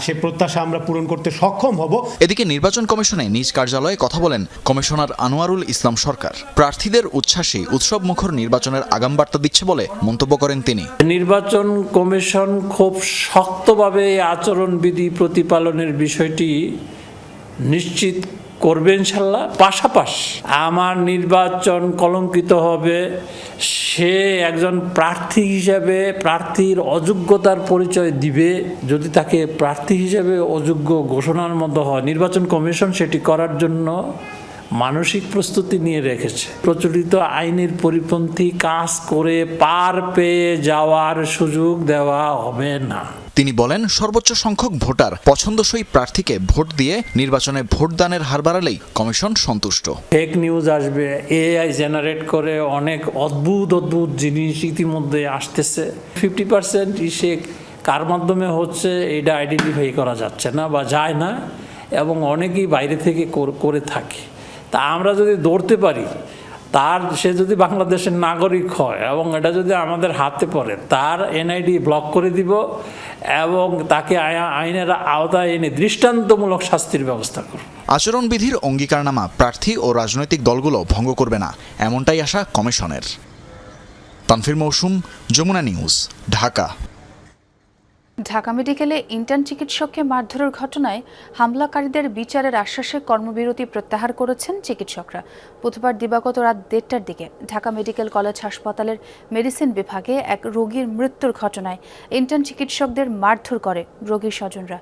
সে প্রত্যাশা আমরা পূরণ করতে সক্ষম হব। এদিকে নির্বাচন কমিশনে নিজ কার্যালয়ে কথা বলেন কমিশনার আনোয়ারুল ইসলাম সরকার। প্রার্থীদের উচ্ছ্বাসী উৎসবমুখর নির্বাচনের আগাম বার্তা দিচ্ছে বলে মন্তব্য করেন তিনি। নির্বাচন কমিশন খুব শক্তভাবে আচরণবিধি প্রতিপালনের বিষয়টি নিশ্চিত করবে ইনশাল্লাহ। পাশাপাশি আমার নির্বাচন কলঙ্কিত হবে, সে একজন প্রার্থী হিসেবে প্রার্থীর অযোগ্যতার পরিচয় দিবে যদি তাকে প্রার্থী হিসেবে অযোগ্য ঘোষণার মতো হয়। নির্বাচন কমিশন সেটি করার জন্য মানসিক প্রস্তুতি নিয়ে রেখেছে। প্রচলিত আইনের পরিপন্থী কাজ করে পার পেয়ে যাওয়ার সুযোগ দেওয়া হবে না। তিনি বলেন, সর্বোচ্চ সংখ্যক ভোটার পছন্দসই প্রার্থীকে ভোট দিয়ে নির্বাচনে ভোটদানের হার বাড়ালেই কমিশন সন্তুষ্ট। ফেক নিউজ আসবে, এআই জেনারেট করে অনেক অদ্ভুত জিনিস ইতিমধ্যে আসতেছে। 50% ইসে কার মাধ্যমে হচ্ছে এটা আইডেন্টিফাই করা যাচ্ছে না বা যায় না, এবং অনেকেই বাইরে থেকে করে থাকে। তা আমরা যদি ধরতে পারি, সে যদি বাংলাদেশের নাগরিক হয় এবং এটা যদি আমাদের হাতে পড়ে, তার এনআইডি ব্লক করে দিব এবং তাকে আইনের আওতায় এনে দৃষ্টান্তমূলক শাস্তির ব্যবস্থা করব। আচরণবিধির অঙ্গীকারনামা প্রার্থী ও রাজনৈতিক দলগুলো ভঙ্গ করবে না, এমনটাই আশা কমিশনের। তানফির মৌসুম, যমুনা নিউজ, ঢাকা। ঢাকা মেডিকেলে ইন্টার্ন চিকিৎসককে মারধরের ঘটনায় হামলাকারীদের বিচারের আশ্বাসে কর্মবিরতি প্রত্যাহার করেছেন চিকিৎসকরা। বুধবার দিবাগত রাত 1টার দিকে ঢাকা মেডিকেল কলেজ হাসপাতালের মেডিসিন বিভাগে এক রোগীর মৃত্যুর ঘটনায় ইন্টার্ন চিকিৎসকদের মারধর করে রোগীর স্বজনরা।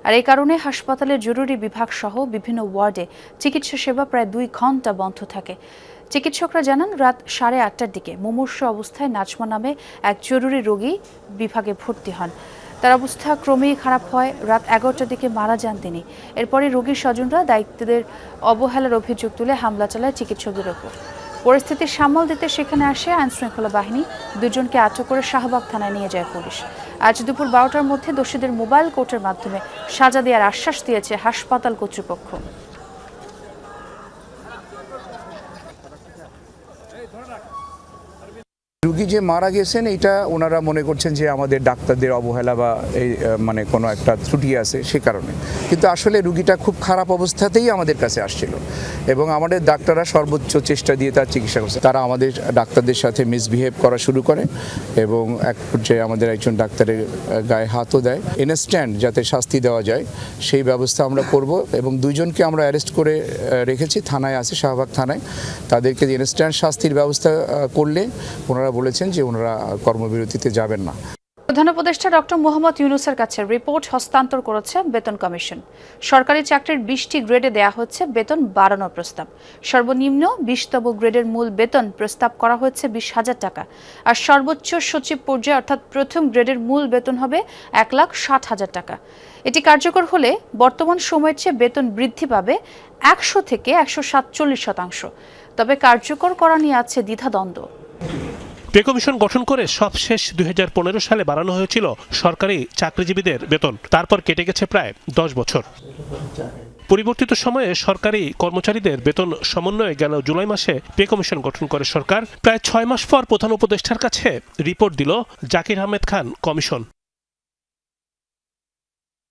আর এই কারণে হাসপাতালের জরুরি বিভাগ সহ বিভিন্ন ওয়ার্ডে চিকিৎসা সেবা প্রায় 2 ঘন্টা বন্ধ থাকে। চিকিৎসকরা জানান, রাত 8:30টার দিকে মুমূর্ষু অবস্থায় নাজমা নামে এক জরুরি রোগী বিভাগে ভর্তি হন। তার অবস্থা ক্রমেই খারাপ হয়, রাত 11টার দিকে মারা যান তিনি। এরপরে রোগীর স্বজনরা দায়িত্বদের অবহেলার অভিযোগ তুলে হামলা চালায় চিকিৎসকদের ওপর। পরিস্থিতি সামাল দিতে সেখানে আসে আইনশৃঙ্খলা বাহিনী। 2 জনকে আটক করে শাহবাগ থানায় নিয়ে যায় পুলিশ। আজ দুপুর 12টার মধ্যে দোষীদের মোবাইল কোর্টের মাধ্যমে সাজা দেওয়ার আশ্বাস দিয়েছে হাসপাতাল কর্তৃপক্ষ। রুগী যে মারা গেছেন এটা ওনারা মনে করছেন যে আমাদের ডাক্তারদের অবহেলা বা এই মানে কোনো একটা ত্রুটি আছে সে কারণে, কিন্তু আসলে রুগীটা খুব খারাপ অবস্থাতেই আমাদের কাছে আসছিল এবং আমাদের ডাক্তাররা সর্বোচ্চ চেষ্টা দিয়ে তার চিকিৎসা করছে। তারা আমাদের ডাক্তারদের সাথে মিসবিহেভ করা শুরু করে এবং এক পর্যায়ে আমাদের একজন ডাক্তারের গায়ে হাতও দেয়। ইনস্ট্যান্ট যাতে শাস্তি দেওয়া যায় সেই ব্যবস্থা আমরা করব এবং 2 জনকে আমরা অ্যারেস্ট করে রেখেছি, থানায় আছে, শাহবাগ থানায়। তাদেরকে ইনস্ট্যান্ট শাস্তির ব্যবস্থা করলে ওনারা বলেছেন যে ওনারা কর্মবিরতিতে যাবেন না। প্রধান উপদেষ্টা ডক্টর মোহাম্মদ ইউনূসের কাছে রিপোর্ট হস্তান্তর করেছে বেতন কমিশন। সরকারি চাকরির 20টি গ্রেডে দেয়া হচ্ছে বেতন বাড়ানোর প্রস্তাব। সর্বনিম্ন 20তম গ্রেডের মূল বেতন প্রস্তাব করা হয়েছে 20,000 টাকা, আর সর্বোচ্চ সচিব পর্যায়ে অর্থাৎ প্রথম গ্রেডের মূল বেতন হবে 1,60,000 টাকা। এটি কার্যকর হলে বর্তমান সময়ের চেয়ে বেতন বৃদ্ধি পাবে 100 থেকে 147%। তবে কার্যকর করা নিয়ে আছে দ্বিধাদ্বন্দ্ব। পে কমিশন গঠন করে সবশেষ 2015 সালে বাড়ানো হয়েছিল সরকারি চাকরিজীবীদের বেতন। তারপর কেটে গেছে প্রায় 10 বছর। পরিবর্তিত সময়ে সরকারি কর্মচারীদের বেতন সমন্বয়ে গেল জুলাই মাসে পে কমিশন গঠন করে সরকার। প্রায় 6 মাস পর প্রধান উপদেষ্টার কাছে রিপোর্ট দিল জাকির আহমেদ খান কমিশন।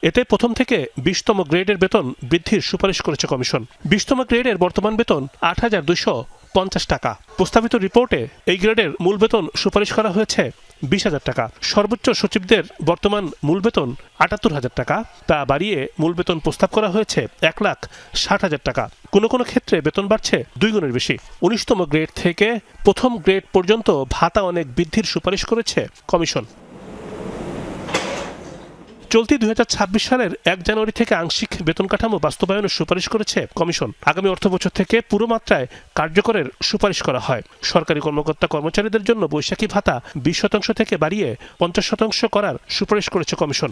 এতে প্রথম থেকে 20তম গ্রেডের বেতন বৃদ্ধির সুপারিশ করেছে কমিশন। 20তম গ্রেডের বর্তমান বেতন ৮,২৫০ টাকা। প্রস্তাবিত রিপোর্টে এই গ্রেডের মূল বেতন সুপারিশ করা হয়েছে 20,000 টাকা। সর্বোচ্চ সচিবদের বর্তমান মূল বেতন ৭৮,০০০ টাকা, তা বাড়িয়ে মূল বেতন প্রস্তাব করা হয়েছে ১,৬০,০০০ টাকা। কোনো কোনো ক্ষেত্রে বেতন বাড়ছে 2 গুণের বেশি। 19তম গ্রেড থেকে প্রথম গ্রেড পর্যন্ত ভাতা অনেক বৃদ্ধির সুপারিশ করেছে কমিশন। চলতি 2026 সালের 1 জানুয়ারি থেকে আংশিক বেতন কাঠামো বাস্তবায়নের সুপারিশ করেছে কমিশন। আগামী অর্থবছর থেকে পুরো মাত্রায় কার্যকরের সুপারিশ করা হয়। সরকারি কর্মকর্তা কর্মচারীদের জন্য বৈশাখী ভাতা 20% থেকে বাড়িয়ে 50% করার সুপারিশ করেছে কমিশন।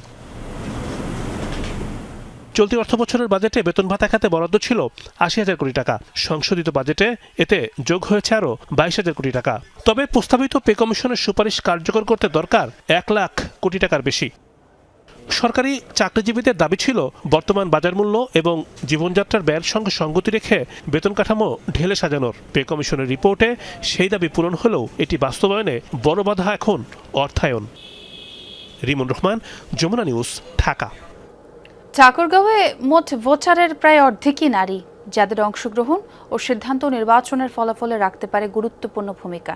চলতি অর্থবছরের বাজেটে বেতন ভাতা খাতে বরাদ্দ ছিল ৮০,০০০ কোটি টাকা। সংশোধিত বাজেটে এতে যোগ হয়েছে আরও 22,০০০ কোটি টাকা। তবে প্রস্তাবিত পে কমিশনের সুপারিশ কার্যকর করতে দরকার 1 লাখ কোটি টাকার বেশি। সরকারি চাকরিজীবীদের দাবি ছিল বর্তমান বাজার মূল্য এবং জীবনযাত্রার ব্যয়ের সঙ্গে সঙ্গতি রেখে বেতন কাঠামো ঢেলে সাজানোর। পে কমিশনের রিপোর্টে সেই দাবি পূরণ হলেও এটি বাস্তবায়নে বড় বাধা এখন অর্থায়ন। রিমন রহমান, যমুনা নিউজ, ঢাকা। ঠাকুরগাঁওয়ে মোট ভোটারের প্রায় অর্ধেকই নারী, যাদের অংশগ্রহণ ও সিদ্ধান্ত নির্বাচনের ফলাফলে রাখতে পারে গুরুত্বপূর্ণ ভূমিকা।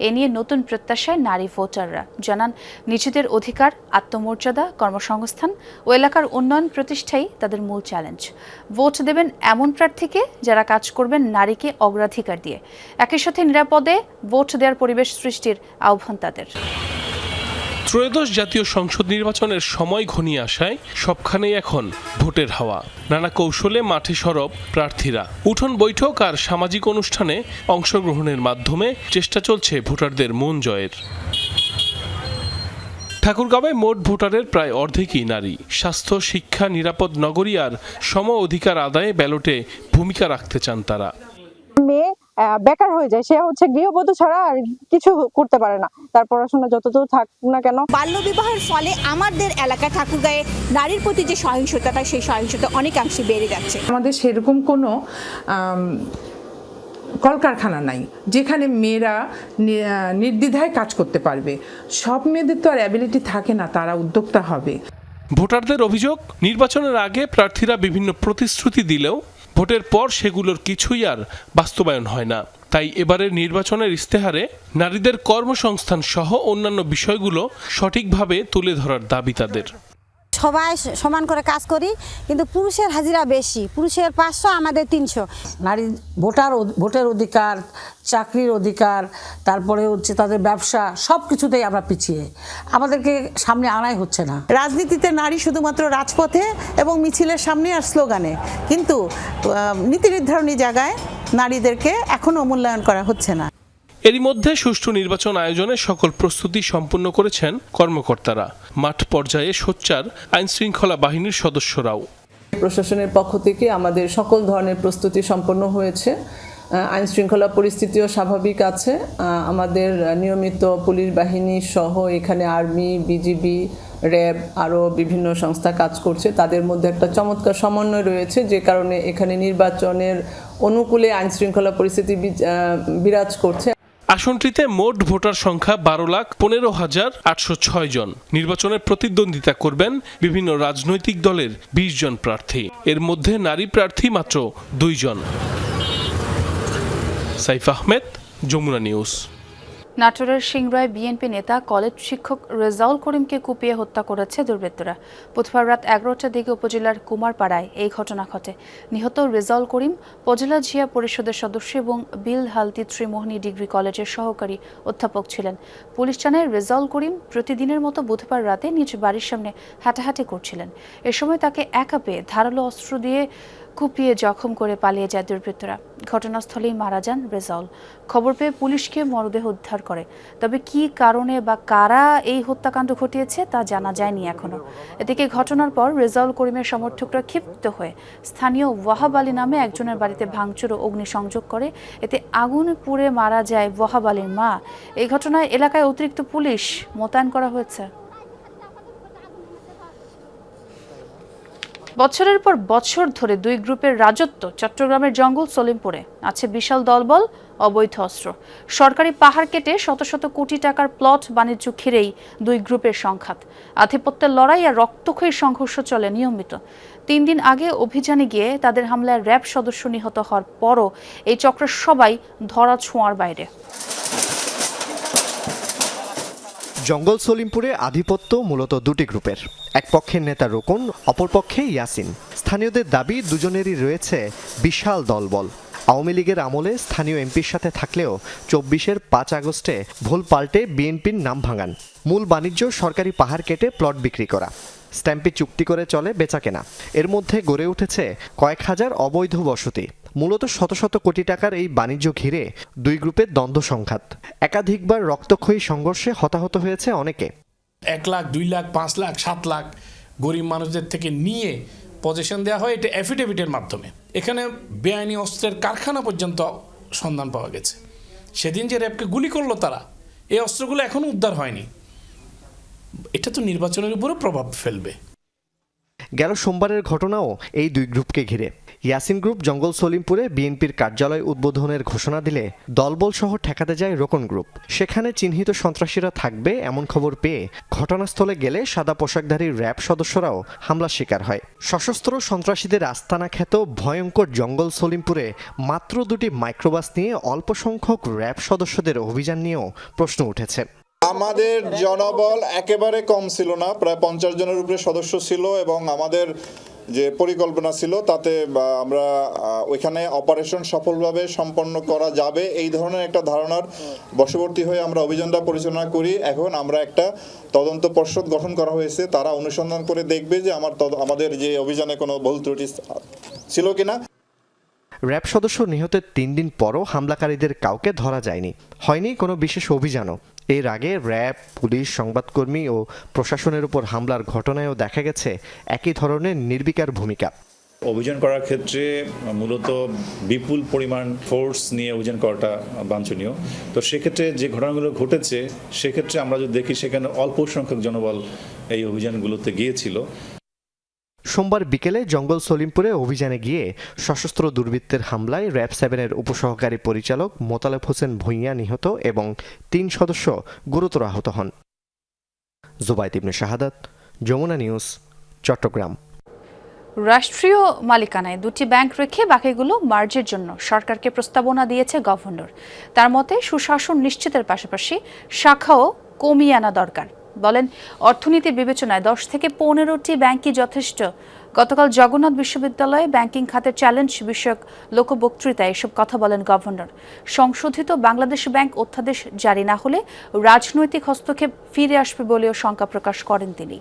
এ নিয়ে নতুন প্রত্যাশায় নারী ভোটাররা জানান, নিজেদের অধিকার, আত্মমর্যাদা, কর্মসংস্থান ও এলাকার উন্নয়ন প্রতিষ্ঠাই তাদের মূল চ্যালেঞ্জ। ভোট দেবেন এমন প্রার্থীকে যারা কাজ করবেন নারীকে অগ্রাধিকার দিয়ে। একই সাথে নিরাপদে ভোট দেওয়ার পরিবেশ সৃষ্টির আহ্বান তাদের। ত্রয়োদশ জাতীয় সংসদ নির্বাচনের সময় ঘনিয়ে আসায় সবখানেই এখন ভোটের হাওয়া। নানা কৌশলে মাঠে সরব প্রার্থীরা। উঠোন বৈঠক আর সামাজিক অনুষ্ঠানে অংশগ্রহণের মাধ্যমে চেষ্টা চলছে ভোটারদের মন জয়ের। ঠাকুরগাঁওয়ে মোট ভোটারের প্রায় অর্ধেকই নারী। স্বাস্থ্য, শিক্ষা, নিরাপদ নগরী আর সম অধিকার আদায়ে ব্যালটে ভূমিকা রাখতে চান তারা। মেয়ে বেকার হয়ে যায়, সে হচ্ছে গৃহবধূ ছাড়া আর কিছু করতে পারে না, তার পড়াশোনা যতদূর থাক না কেন। বাল্য বিবাহের ফলে আমাদের এলাকা ঠাকুরগাঁয়ে নারীর প্রতি যে সহিংসতাটা, সেই সহিংসতা অনেকাংশে বেড়ে যাচ্ছে। আমাদের সেরকম কোনো কলকারখানা নাই যেখানে মেয়েরা নির্দ্বিধায় কাজ করতে পারবে। সব মেয়েদের তো আর অ্যাবিলিটি থাকে না, তারা উদ্যোক্তা হবে। ভোটারদের অভিযোগ, নির্বাচনের আগে প্রার্থীরা বিভিন্ন প্রতিশ্রুতি দিলেও ভোটের পর সেগুলোর কিছুই আর বাস্তবায়ন হয় না। তাই এবারের নির্বাচনের ইস্তেহারে নারীদের কর্মসংস্থান সহ অন্যান্য বিষয়গুলো সঠিকভাবে তুলে ধরার দাবি তাদের। সবাই সমান করে কাজ করি, কিন্তু পুরুষের হাজিরা বেশি, পুরুষের 500, আমাদের 300। নারী ভোটের অধিকার, চাকরির অধিকার, তারপরে হচ্ছে তাদের ব্যবসা, সব কিছুতেই আমরা পিছিয়ে, আমাদেরকে সামনে আনাই হচ্ছে না। রাজনীতিতে নারী শুধুমাত্র রাজপথে এবং মিছিলের সামনে আর স্লোগানে, কিন্তু নীতি নির্ধারণী জায়গায় নারীদেরকে এখনো মূল্যায়ন করা হচ্ছে না। এরই মধ্যে সুষ্ঠু নির্বাচন আয়োজনে সকল প্রস্তুতি সম্পূর্ণ করেছেন কর্মকর্তারা। মাঠ পর্যায়ে সোচ্চার আইন শৃঙ্খলা বাহিনীর সদস্যরাও। প্রশাসনের পক্ষ থেকে আমাদের সকল ধরনের প্রস্তুতি সম্পন্ন হয়েছে। আইন শৃঙ্খলা পরিস্থিতিও স্বাভাবিক আছে। আমাদের নিয়মিত পুলিশ বাহিনী সহ এখানে আর্মি, বিজিবি, র্যাব আরও বিভিন্ন সংস্থা কাজ করছে। তাদের মধ্যে একটা চমৎকার সমন্বয় রয়েছে, যে কারণে এখানে নির্বাচনের অনুকূলে আইন শৃঙ্খলা পরিস্থিতি বিরাজ করছে। আসনটিতে মোট ভোটার সংখ্যা 12,15,806 জন। নির্বাচনে প্রতিদ্বন্দ্বিতা করবেন বিভিন্ন রাজনৈতিক দলের 20 জন প্রার্থী। এর মধ্যে নারী প্রার্থী মাত্র 2 জন। সাইফ আহমেদ, যমুনা নিউজ। নাটোরের সিংড়ায় বিএনপি নেতা কলেজ শিক্ষক রেজাউল করিমকে কুপিয়ে হত্যা করেছে দুর্বৃত্তরা। বুধবার রাত 11টার দিকে উপজেলার কুমারপাড়ায় এই ঘটনা ঘটে। নিহত রেজাউল করিম উপজেলা জিয়া পরিষদের সদস্য এবং বিল হালতি ত্রিমোহনী ডিগ্রি কলেজের সহকারী অধ্যাপক ছিলেন। পুলিশ জানায়, রেজাউল করিম প্রতিদিনের মতো বুধবার রাতে নিজ বাড়ির সামনে হাঁটাহাঁটি করছিলেন। এ সময় তাকে একা পেয়ে ধারালো অস্ত্র দিয়ে কুপিয়ে জখম করে পালিয়ে যায় দুর্বৃত্তরা। ঘটনাস্থলেই মারা যান রেজাউল। খবর পেয়ে পুলিশকে মরদেহ উদ্ধার করে, তবে কী কারণে বা কারা এই হত্যাকাণ্ড ঘটিয়েছে তা জানা যায়নি এখনো। এদিকে ঘটনার পর রেজাউল করিমের সমর্থকরা ক্ষিপ্ত হয়ে স্থানীয় ওয়াহাব আলী নামে একজনের বাড়িতে ভাঙচুর ও অগ্নিসংযোগ করে। এতে আগুন পুড়ে মারা যায় ওয়াহাব আলীর মা। এই ঘটনায় এলাকায় অতিরিক্ত পুলিশ মোতায়েন করা হয়েছে। বছরের পর বছর ধরে দুই গ্রুপের রাজত্ব। চট্টগ্রামের জঙ্গল সলিমপুরে আছে বিশাল দলবল, অবৈধ অস্ত্র। সরকারি পাহাড় কেটে শত শত কোটি টাকার প্লট বাণিজ্য ঘিরেই দুই গ্রুপের সংঘাত। আধিপত্যের লড়াই আর রক্তক্ষয়ী সংঘর্ষ চলে নিয়মিত। 3 দিন আগে অভিযানে গিয়ে তাদের হামলায় র্যাব সদস্য নিহত হওয়ার পরও এই চক্রের সবাই ধরা ছোঁয়ার বাইরে। জঙ্গল সলিমপুরে আধিপত্য মূলত দুটি গ্রুপের। এক পক্ষের নেতা রোকন, অপর পক্ষে ইয়াসিন। স্থানীয়দের দাবি দুজনেরই রয়েছে বিশাল দলবল। আওয়ামী লীগের আমলে স্থানীয় এমপির সাথে থাকলেও 24-এর 5 আগস্টে ভুল পাল্টে বিএনপির নাম ভাঙান। মূল বাণিজ্য সরকারি পাহাড় কেটে প্লট বিক্রি করা, স্ট্যাম্পে চুক্তি করে চলে বেচাকেনা। এর মধ্যে গড়ে উঠেছে কয়েক হাজার অবৈধ বসতি। মূলত শত শত কোটি টাকার এই বাণিজ্য ঘিরে দুই গ্রুপের দ্বন্দ্ব সংঘাত। একাধিকবার রক্তক্ষয়ী সংঘর্ষে হতাহত হয়েছে অনেকে। 1 লাখ, 2 লাখ, 5 লাখ, 7 লাখ গরিব মানুষদের থেকে নিয়ে পজিশন দেওয়া হয়, এটা অ্যাফিডেভিটের মাধ্যমে। এখানে বেআইনি অস্ত্রের কারখানা পর্যন্ত সন্ধান পাওয়া গেছে। সেদিন যে র্যাবকে গুলি করলো তারা, এই অস্ত্রগুলো এখনও উদ্ধার হয়নি। এটা তো নির্বাচনের উপরে প্রভাব ফেলবে। গেল সোমবারের ঘটনাও এই দুই গ্রুপকে ঘিরে। ইয়াসিন গ্রুপ জঙ্গল সলিমপুরে বিএনপির কার্যালয় উদ্বোধনের ঘোষণা দিলে দলবল সহ ঠেকাতে যায় রোকন গ্রুপ। সেখানে চিহ্নিত সন্ত্রাসীরা থাকবে এমন খবর পেয়ে ঘটনাস্থলে গেলে সাদা পোশাকধারী র্যাব সদস্যরাও হামলার শিকার হয়। সশস্ত্র সন্ত্রাসীদের আস্তানা খ্যাত ভয়ঙ্কর জঙ্গল সলিমপুরে মাত্র 2টি মাইক্রোবাস নিয়ে অল্প সংখ্যক র্যাব সদস্যদের অভিযান নিয়েও প্রশ্ন উঠেছে। আমাদের জনবল একেবারে কম ছিল না, প্রায় 50 জনের উপরে সদস্য ছিল এবং আমাদের যে পরিকল্পনা ছিল তাতে আমরা ওইখানে অপারেশন সফলভাবে সম্পন্ন করা যাবে এই ধরনের একটা ধারণার বশবর্তী হয়ে আমরা অভিযানটা পরিচালনা করি। এখন আমরা একটা তদন্ত পর্ষদ গঠন করা হয়েছে, তারা অনুসন্ধান করে দেখবে যে আমাদের যে অভিযানে কোনো ভুল ত্রুটি ছিল কিনা। র্যাব সদস্য নিহতের 3 দিন পরও হামলাকারীদের কাউকে ধরা যায়নি, হয়নি কোনো বিশেষ অভিযানও। এর আগে র্যাব, পুলিশ, সংবাদকর্মী ও প্রশাসনের উপর হামলার ঘটনায়ও দেখা গেছে একই ধরনের নির্বিকার ভূমিকা। অভিযান করার ক্ষেত্রে মূলত বিপুল পরিমাণ ফোর্স নিয়ে অভিযান করাটা বাঞ্ছনীয়। তো সেক্ষেত্রে যে ঘটনাগুলো ঘটেছে সেক্ষেত্রে আমরা যদি দেখি সেখানে অল্প সংখ্যক জনবল এই অভিযানগুলোতে গিয়েছিল। সোমবার বিকেলে জঙ্গল সলিমপুরে অভিযানে গিয়ে সশস্ত্র দুর্বৃত্তের হামলায় র্যাব 7-এর উপসহকারী পরিচালক মোতালেব হোসেন ভূঁইয়া নিহত এবং 3 সদস্য গুরুতর আহত হন। জুবাইদ ইবনে শাহাদাত, যমুনা নিউজ, চট্টগ্রাম। রাষ্ট্রীয় মালিকানায় 2টি ব্যাংক রেখে বাকিগুলো মার্জের জন্য সরকারকে প্রস্তাবনা দিয়েছে গভর্নর। তার মতে সুশাসন নিশ্চিতের পাশাপাশি শাখাও কমিয়ে আনা দরকার। বলেন, অর্থনীতির বিবেচনায় 10 থেকে 15টি ব্যাংকই যথেষ্ট। গতকাল জগন্নাথ বিশ্ববিদ্যালয়ে ব্যাংকিং খাতের চ্যালেঞ্জ বিষয়ক লোকবক্তৃতায় এসব কথা বলেন গভর্নর। সংশোধিত বাংলাদেশ ব্যাংক অধ্যাদেশ জারি না হলে রাজনৈতিক হস্তক্ষেপ ফিরে আসবে বলেও শঙ্কা প্রকাশ করেন তিনি।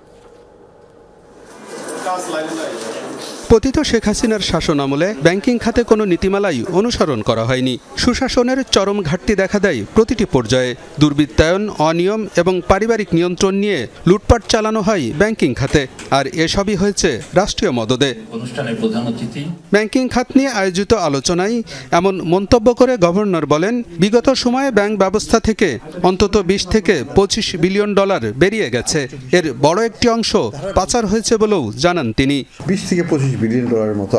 পতিত শেখ হাসিনার শাসন আমলে ব্যাংকিং খাতে কোনো নীতিমালাই অনুসরণ করা হয়নি। সুশাসনের চরম ঘাটতি দেখা দেয় প্রতিটি পর্যায়ে। দুর্বৃত্তায়ন, অনিয়ম এবং পারিবারিক নিয়ন্ত্রণ নিয়ে লুটপাট চালানো হয় ব্যাংকিং খাতে, আর এসবই হয়েছে রাষ্ট্রীয় মদদে। অনুষ্ঠানের প্রধান অতিথি ব্যাংকিং খাত নিয়ে আয়োজিত আলোচনায় এমন মন্তব্য করে গভর্নর বলেন, বিগত সময়ে ব্যাংক ব্যবস্থা থেকে অন্তত 20 থেকে 25 বিলিয়ন ডলার বেরিয়ে গেছে। এর বড় একটি অংশ পাচার হয়েছে বলেও জানান তিনি। 20 থেকে 25 বিলিয়ন ডলারের মতো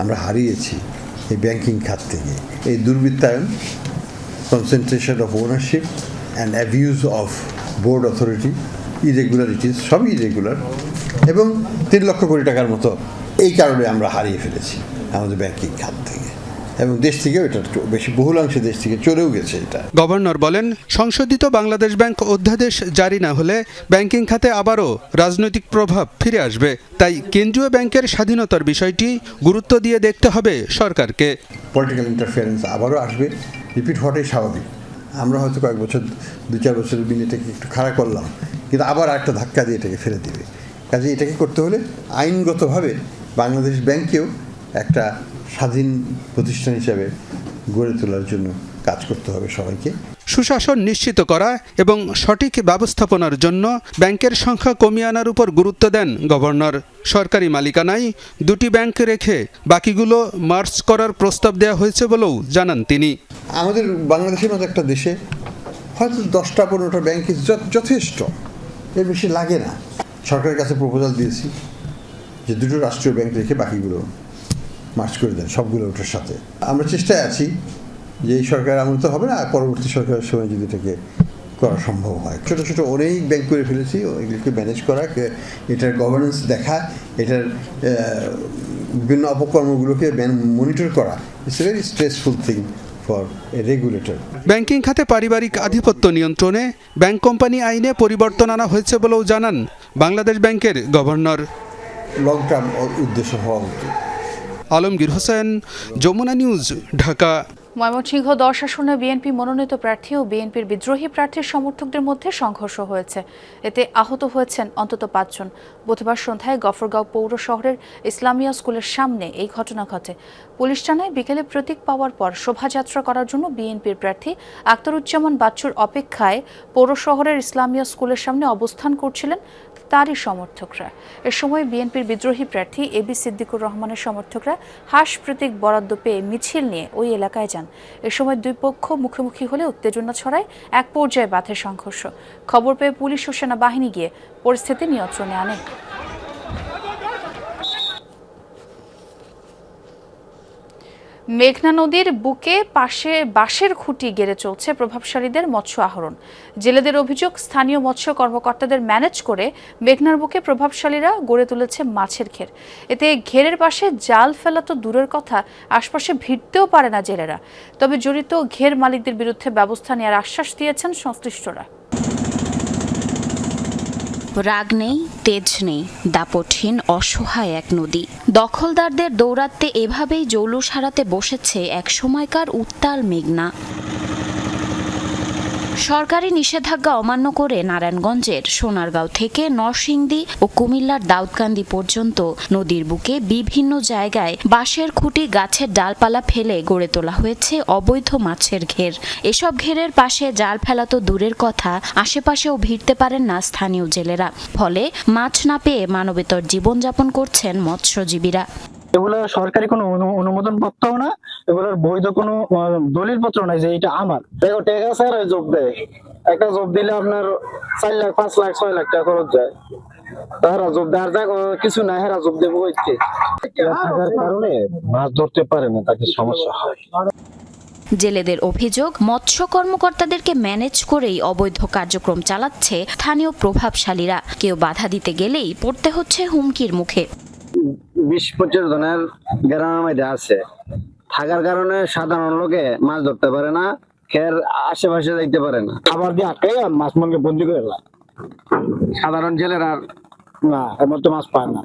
আমরা হারিয়েছি এই ব্যাংকিং খাত থেকে। এই দুর্বৃত্তায়ন, concentration of ownership and abuse of board authority, irregularities, সবই ইরেগুলার, এবং 3 লক্ষ কোটি টাকার মতো এই কারণে আমরা হারিয়ে ফেলেছি আমাদের ব্যাংকিং খাত থেকে, এবং দেশ থেকেও এটা বেশি বহুলাংশে দেশ থেকে চলেও গেছে। এটা গভর্নর বলেন, সংশোধিত বাংলাদেশ ব্যাংক অধ্যাদেশ জারি না হলে ব্যাংকিং খাতে আবারও রাজনৈতিক প্রভাব ফিরে আসবে। তাই কেন্দ্রীয় ব্যাংকের স্বাধীনতার বিষয়টি গুরুত্ব দিয়ে দেখতে হবে সরকারকে। পলিটিক্যাল ইন্টারফারেন্স আবারও আসবে, রিপিট হওয়াটাই স্বাভাবিক। আমরা হয়তো কয়েক বছর, 2-4 বছরের বিনিটাকে একটু খাড়া করলাম, কিন্তু আবার একটা ধাক্কা দিয়ে এটাকে ফেলে দেবে। কাজে এটাকে করতে হলে আইনগতভাবে বাংলাদেশ ব্যাংকেও একটা স্বাধীন প্রতিষ্ঠান হিসাবে গড়ে তোলার জন্য কাজ করতে হবে সবাইকে। সুশাসন নিশ্চিত করা এবং সঠিক ব্যবস্থাপনার জন্য ব্যাংকের সংখ্যা কমিয়ে আনার উপর গুরুত্ব দেন গভর্নর। সরকারি মালিকানায় 2টি ব্যাংক রেখে বাকিগুলো মার্জ করার প্রস্তাব দেওয়া হয়েছে বলেও জানান তিনি। আমাদের বাংলাদেশের মতো একটা দেশে হয়তো 10টা-15টা ব্যাংক যথেষ্ট, এর বেশি লাগে না। সরকারের কাছে প্রপোজাল দিয়েছি যে দুটো রাষ্ট্রীয় ব্যাংক রেখে বাকিগুলো মার্চ করে দেন সবগুলো ওটার সাথে। আমরা চেষ্টায় আছি যে এই সরকার আমলে তো হবে না, পরবর্তী সরকারের সময় যদি এটাকে করা সম্ভব হয়। ছোটো ছোটো অনেক ব্যাংক করে ফেলেছি, এগুলোকে ম্যানেজ করা, এটার গভর্নেন্স দেখা, এটার বিভিন্ন অপকর্মগুলোকে মনিটর করা, it's a very stressful thing for a regulator. Banking খাতে পারিবারিক আধিপত্য নিয়ন্ত্রণে ব্যাংক কোম্পানি আইনে পরিবর্তন আনা হয়েছে বলেও জানান বাংলাদেশ ব্যাংকের গভর্নর। লং টার্ম উদ্দেশ্য হওয়া উচিত। আলমগীর হোসেন, যমুনা নিউজ, ঢাকা। ময়মনসিংহ 10 আসনে বিএনপি মনোনীত প্রার্থী ও বিএনপির বিদ্রোহী প্রার্থীর সমর্থকদের মধ্যে সংঘর্ষ হয়েছে। এতে আহত হয়েছেন অন্তত 5 জন। বুধবার সন্ধ্যায় গফরগাঁও পৌর শহরের ইসলামিয়া স্কুলের সামনে এই ঘটনা ঘটে। পুলিশ জানায় বিকেলে প্রতীক পাওয়ার পর শোভাযাত্রা করার জন্য বিএনপির প্রার্থী আখতারুজ্জামান বাচ্চুর অপেক্ষায় পৌর শহরের ইসলামিয়া স্কুলের সামনে অবস্থান করছিলেন তারই সমর্থকরা। এ সময় বিএনপির বিদ্রোহী প্রার্থী এবি সিদ্দিকুর রহমানের সমর্থকরা হাঁস প্রতীক বরাদ্দ পেয়ে মিছিল নিয়ে ওই এলাকায় যান। এ সময় দুই পক্ষ মুখোমুখি হলে উত্তেজনা ছড়ায়, এক পর্যায়ে বাধে সংঘর্ষ। খবর পেয়ে পুলিশ ও সেনাবাহিনী গিয়ে পরিস্থিতি নিয়ন্ত্রণে আনে। মেঘনা নদীর বুকে পাশে বাঁশের খুঁটি গেড়ে চলছে প্রভাবশালীদের মৎস্য আহরণ। জেলেদের অভিযোগ, স্থানীয় মৎস্য কর্মকর্তাদের ম্যানেজ করে মেঘনার বুকে প্রভাবশালীরা গড়ে তুলেছে মাছের ঘের। এতে ঘেরের পাশে জাল ফেলা তো দূরের কথা, আশপাশে ভিড়তেও পারে না জেলেরা। তবে জড়িত ঘের মালিকদের বিরুদ্ধে ব্যবস্থা নেওয়ার আশ্বাস দিয়েছেন সংশ্লিষ্টরা। রাগ নেই, তেজ নেই, দাপটহীন অসহায় এক নদী। দখলদারদের দৌরাত্মে এভাবেই জৌলুস হারাতে বসেছে এক সময়কার উত্তাল মেঘনা। সরকারি নিষেধাজ্ঞা অমান্য করে নারায়ণগঞ্জের সোনারগাঁও থেকে নরসিংদী ও কুমিল্লার দাউদকান্দি পর্যন্ত নদীর বুকে বিভিন্ন জায়গায় বাঁশের খুঁটি, গাছের ডালপালা ফেলে গড়ে তোলা হয়েছে অবৈধ মাছের ঘের। এসব ঘেরের পাশে জাল ফেলা তো দূরের কথা, আশেপাশেও ভিড়তে পারেন না স্থানীয় জেলেরা। ফলে মাছ না পেয়ে মানবেতর জীবনযাপন করছেন মৎস্যজীবীরা। এগুলো সরকারি কোনো অনুমোদন পত্রও না, এগুলোর বৈধ কোনো দলিল পত্র নাই যে এটা আমার। দেখো টাকা স্যার জব দেয়, একটা জব দিলে আপনার 4 লাখ 5 লাখ 6 লাখ টাকা খরচ যায়। তারা জব দেওয়ার জায়গা কিছু নাই, হেরা জব দেবো হচ্ছে থাকার কারণে মাছ ধরতে পারে না, তাকে সমস্যা হয়। জেলেদের অভিযোগ, মৎস্য কর্মকর্তাদেরকে ম্যানেজ করেই অবৈধ কার্যক্রম চালাচ্ছে স্থানীয় প্রভাবশালীরা। কেউ বাধা দিতে গেলেই পড়তে হচ্ছে হুমকির মুখে। 20-25 জনের গ্রামের মধ্যে আছে, থাকার কারণে সাধারণ লোকে মাছ ধরতে পারে না, খের আশেপাশে যাইতে পারে না। আবার দিয়ে আটকে মাছ মনকে বন্দি করে সাধারণ জেলেরা না এর মধ্যে মাছ পায় না।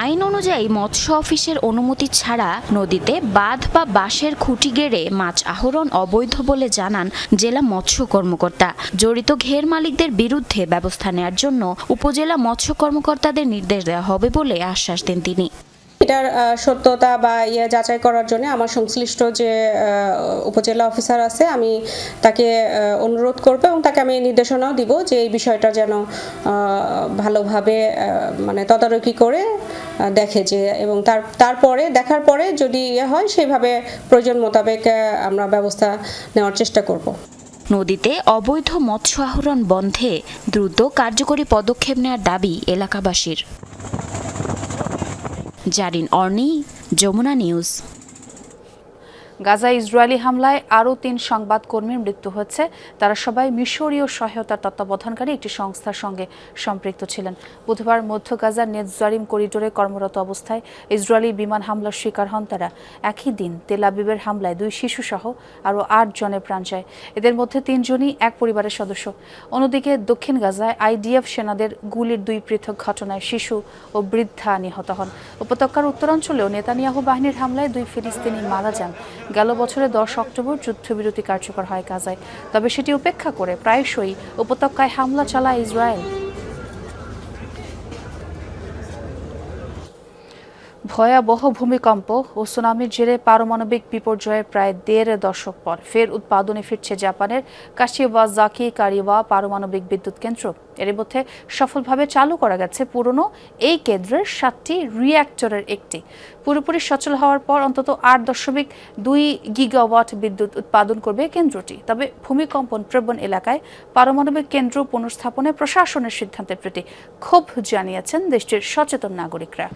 আইন অনুযায়ী মৎস্য অফিসের অনুমতি ছাড়া নদীতে বাঁধ বা বাঁশের খুঁটি গেড়ে মাছ আহরণ অবৈধ বলে জানান জেলা মৎস্য কর্মকর্তা। জড়িত ঘের মালিকদের বিরুদ্ধে ব্যবস্থা নেওয়ার জন্য উপজেলা মৎস্য কর্মকর্তাদের নির্দেশ দেওয়া হবে বলে আশ্বাস দেন তিনি। এটার সত্যতা বা যাচাই করার জন্য আমার সংশ্লিষ্ট যে উপজেলা অফিসার আছে, আমি তাকে অনুরোধ করব এবং তাকে আমি নির্দেশনাও দিব যে এই বিষয়টা যেন ভালোভাবে মানে তদারকি করে দেখে যে, এবং তারপরে দেখার পরে যদি হয় সেভাবে প্রয়োজন মোতাবেক আমরা ব্যবস্থা নেওয়ার চেষ্টা করব। নদীতে অবৈধ মৎস্য আহরণ বন্ধে দ্রুত কার্যকরী পদক্ষেপ নেওয়ার দাবি এলাকাবাসীর। জারিন অর্নি, যমুনা নিউজ। গাজায় ইসরায়েলি হামলায় আরও 3 সংবাদকর্মীর মৃত্যু হয়েছে। তারা সবাই মিশরীয় সহায়তার তত্ত্বাবধানকারী একটি সংস্থার সঙ্গে সম্পৃক্ত ছিলেন। বুধবার মধ্য গাজার নেতজারিম করিডোরে কর্মরত অবস্থায় ইসরায়েলি বিমান হামলার শিকার হন তারা। একই দিন তেল আবিবের হামলায় 2 শিশুসহ আরও 8 জনের প্রাণ যায়। এদের মধ্যে 3 জনই এক পরিবারের সদস্য। অন্যদিকে দক্ষিণ গাজায় আইডিএফ সেনাদের গুলির 2 পৃথক ঘটনায় শিশু ও বৃদ্ধা নিহত হন। উপত্যকার উত্তরাঞ্চলেও নেতানিয়াহু বাহিনীর হামলায় 2 ফিলিস্তিনি মারা যান। গেল বছরে 10 অক্টোবর যুদ্ধবিরতি কার্যকর হয় গাজায়, তবে সেটি উপেক্ষা করে প্রায়শই উপত্যকায় হামলা চালায় ইসরায়েল। ভয়াবহ ভূমিকম্প ও সুনামির জেরে পারমাণবিক বিপর্যয়ের প্রায় 1.5 দশক পর ফের উৎপাদনে ফিরছে জাপানের কাশিওয়াজাকি কারিওয়া পারমাণবিক বিদ্যুৎ কেন্দ্র। এর মধ্যে সফলভাবে চালু করা গেছে পুরনো এই কেন্দ্রের 7টি রিঅ্যাক্টরের একটি। পুরোপুরি সচল হওয়ার পর অন্তত 8.2 গিগাওয়াট বিদ্যুৎ উৎপাদন করবে কেন্দ্রটি। তবে ভূমিকম্পন প্রবণ এলাকায় পারমাণবিক কেন্দ্র পুনঃস্থাপনে প্রশাসনের সিদ্ধান্তের প্রতি ক্ষোভ জানিয়েছেন দেশটির সচেতন নাগরিকরা।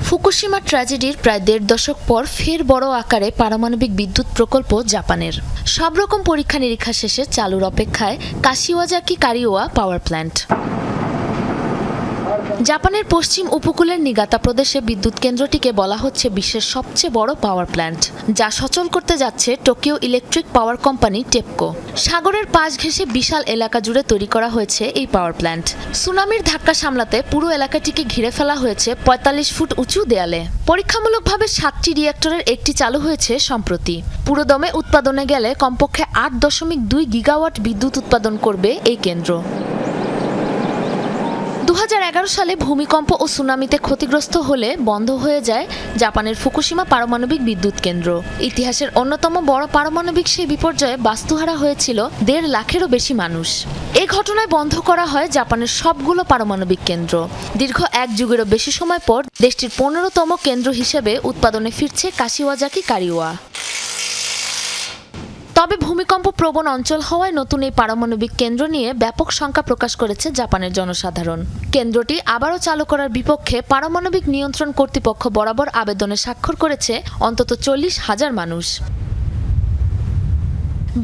ফুকুশিমা ট্র্যাজেডির প্রায় ১.৫ দশক পর ফের বড় আকারে পারমাণবিক বিদ্যুৎ প্রকল্প জাপানের। সব রকম পরীক্ষা নিরীক্ষা শেষে চালুর অপেক্ষায় কাশিওয়াজাকি কারিওয়া পাওয়ার প্ল্যান্ট। জাপানের পশ্চিম উপকূলের নিগাতা প্রদেশে বিদ্যুৎ কেন্দ্রটিকে বলা হচ্ছে বিশ্বের সবচেয়ে বড় পাওয়ার প্ল্যান্ট, যা সচল করতে যাচ্ছে Tokyo electric power company TEPCO. সাগরের পাশ ঘেঁষে বিশাল এলাকা জুড়ে তৈরি করা হয়েছে এই পাওয়ার প্ল্যান্ট। সুনামির ধাক্কা সামলাতে পুরো এলাকাটিকে ঘিরে ফেলা হয়েছে ৪৫ ফুট উঁচু দেয়ালে। পরীক্ষামূলকভাবে ৭টি রিঅ্যাক্টরের একটি চালু হয়েছে সম্প্রতি। পুরোদমে উৎপাদনে গেলে কমপক্ষে ৮.২ গিগাওয়াট বিদ্যুৎ উৎপাদন করবে এই কেন্দ্র। ২০১১ সালে ভূমিকম্প ও সুনামিতে ক্ষতিগ্রস্ত হলে বন্ধ হয়ে যায় জাপানের ফুকুশিমা পারমাণবিক বিদ্যুৎ কেন্দ্র। ইতিহাসের অন্যতম বড় পারমাণবিক সেই বিপর্যয়ে বাস্তুহারা হয়েছিল ১.৫ লাখেরও বেশি মানুষ। এই ঘটনায় বন্ধ করা হয় জাপানের সবগুলো পারমাণবিক কেন্দ্র। দীর্ঘ ১ যুগেরও বেশি সময় পর দেশটির ১৫তম কেন্দ্র হিসেবে উৎপাদনে ফিরছে কাশিওয়াজাকি কারিওয়া। তবে ভূমিকম্প প্রবণ অঞ্চল হওয়ায় নতুন এই পারমাণবিক কেন্দ্র নিয়ে ব্যাপক শঙ্কা প্রকাশ করেছে জাপানের জনসাধারণ। কেন্দ্রটি আবারও চালু করার বিপক্ষে পারমাণবিক নিয়ন্ত্রণ কর্তৃপক্ষ বরাবর আবেদনে স্বাক্ষর করেছে অন্তত ৪০,০০০ মানুষ।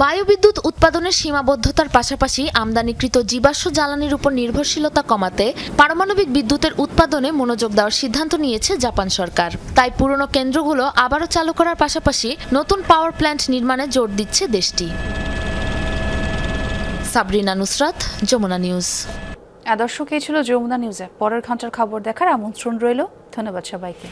বায়ুবিদ্যুৎ উৎপাদনের সীমাবদ্ধতার পাশাপাশি আমদানিকৃত জীবাশ্ম জ্বালানির উপর নির্ভরশীলতা কমাতে পারমাণবিক বিদ্যুতের উৎপাদনে মনোযোগ দেওয়ার সিদ্ধান্ত নিয়েছে জাপান সরকার। তাই পুরনো কেন্দ্রগুলো আবারও চালু করার পাশাপাশি নতুন পাওয়ার প্ল্যান্ট নির্মাণে জোর দিচ্ছে দেশটি। সাবরিনা নুসরাত, যমুনা নিউজ। দর্শক, এই ছিল যমুনা নিউজে। পরের ঘন্টার খবর দেখার আমন্ত্রণ রইল। ধন্যবাদ সবাইকে।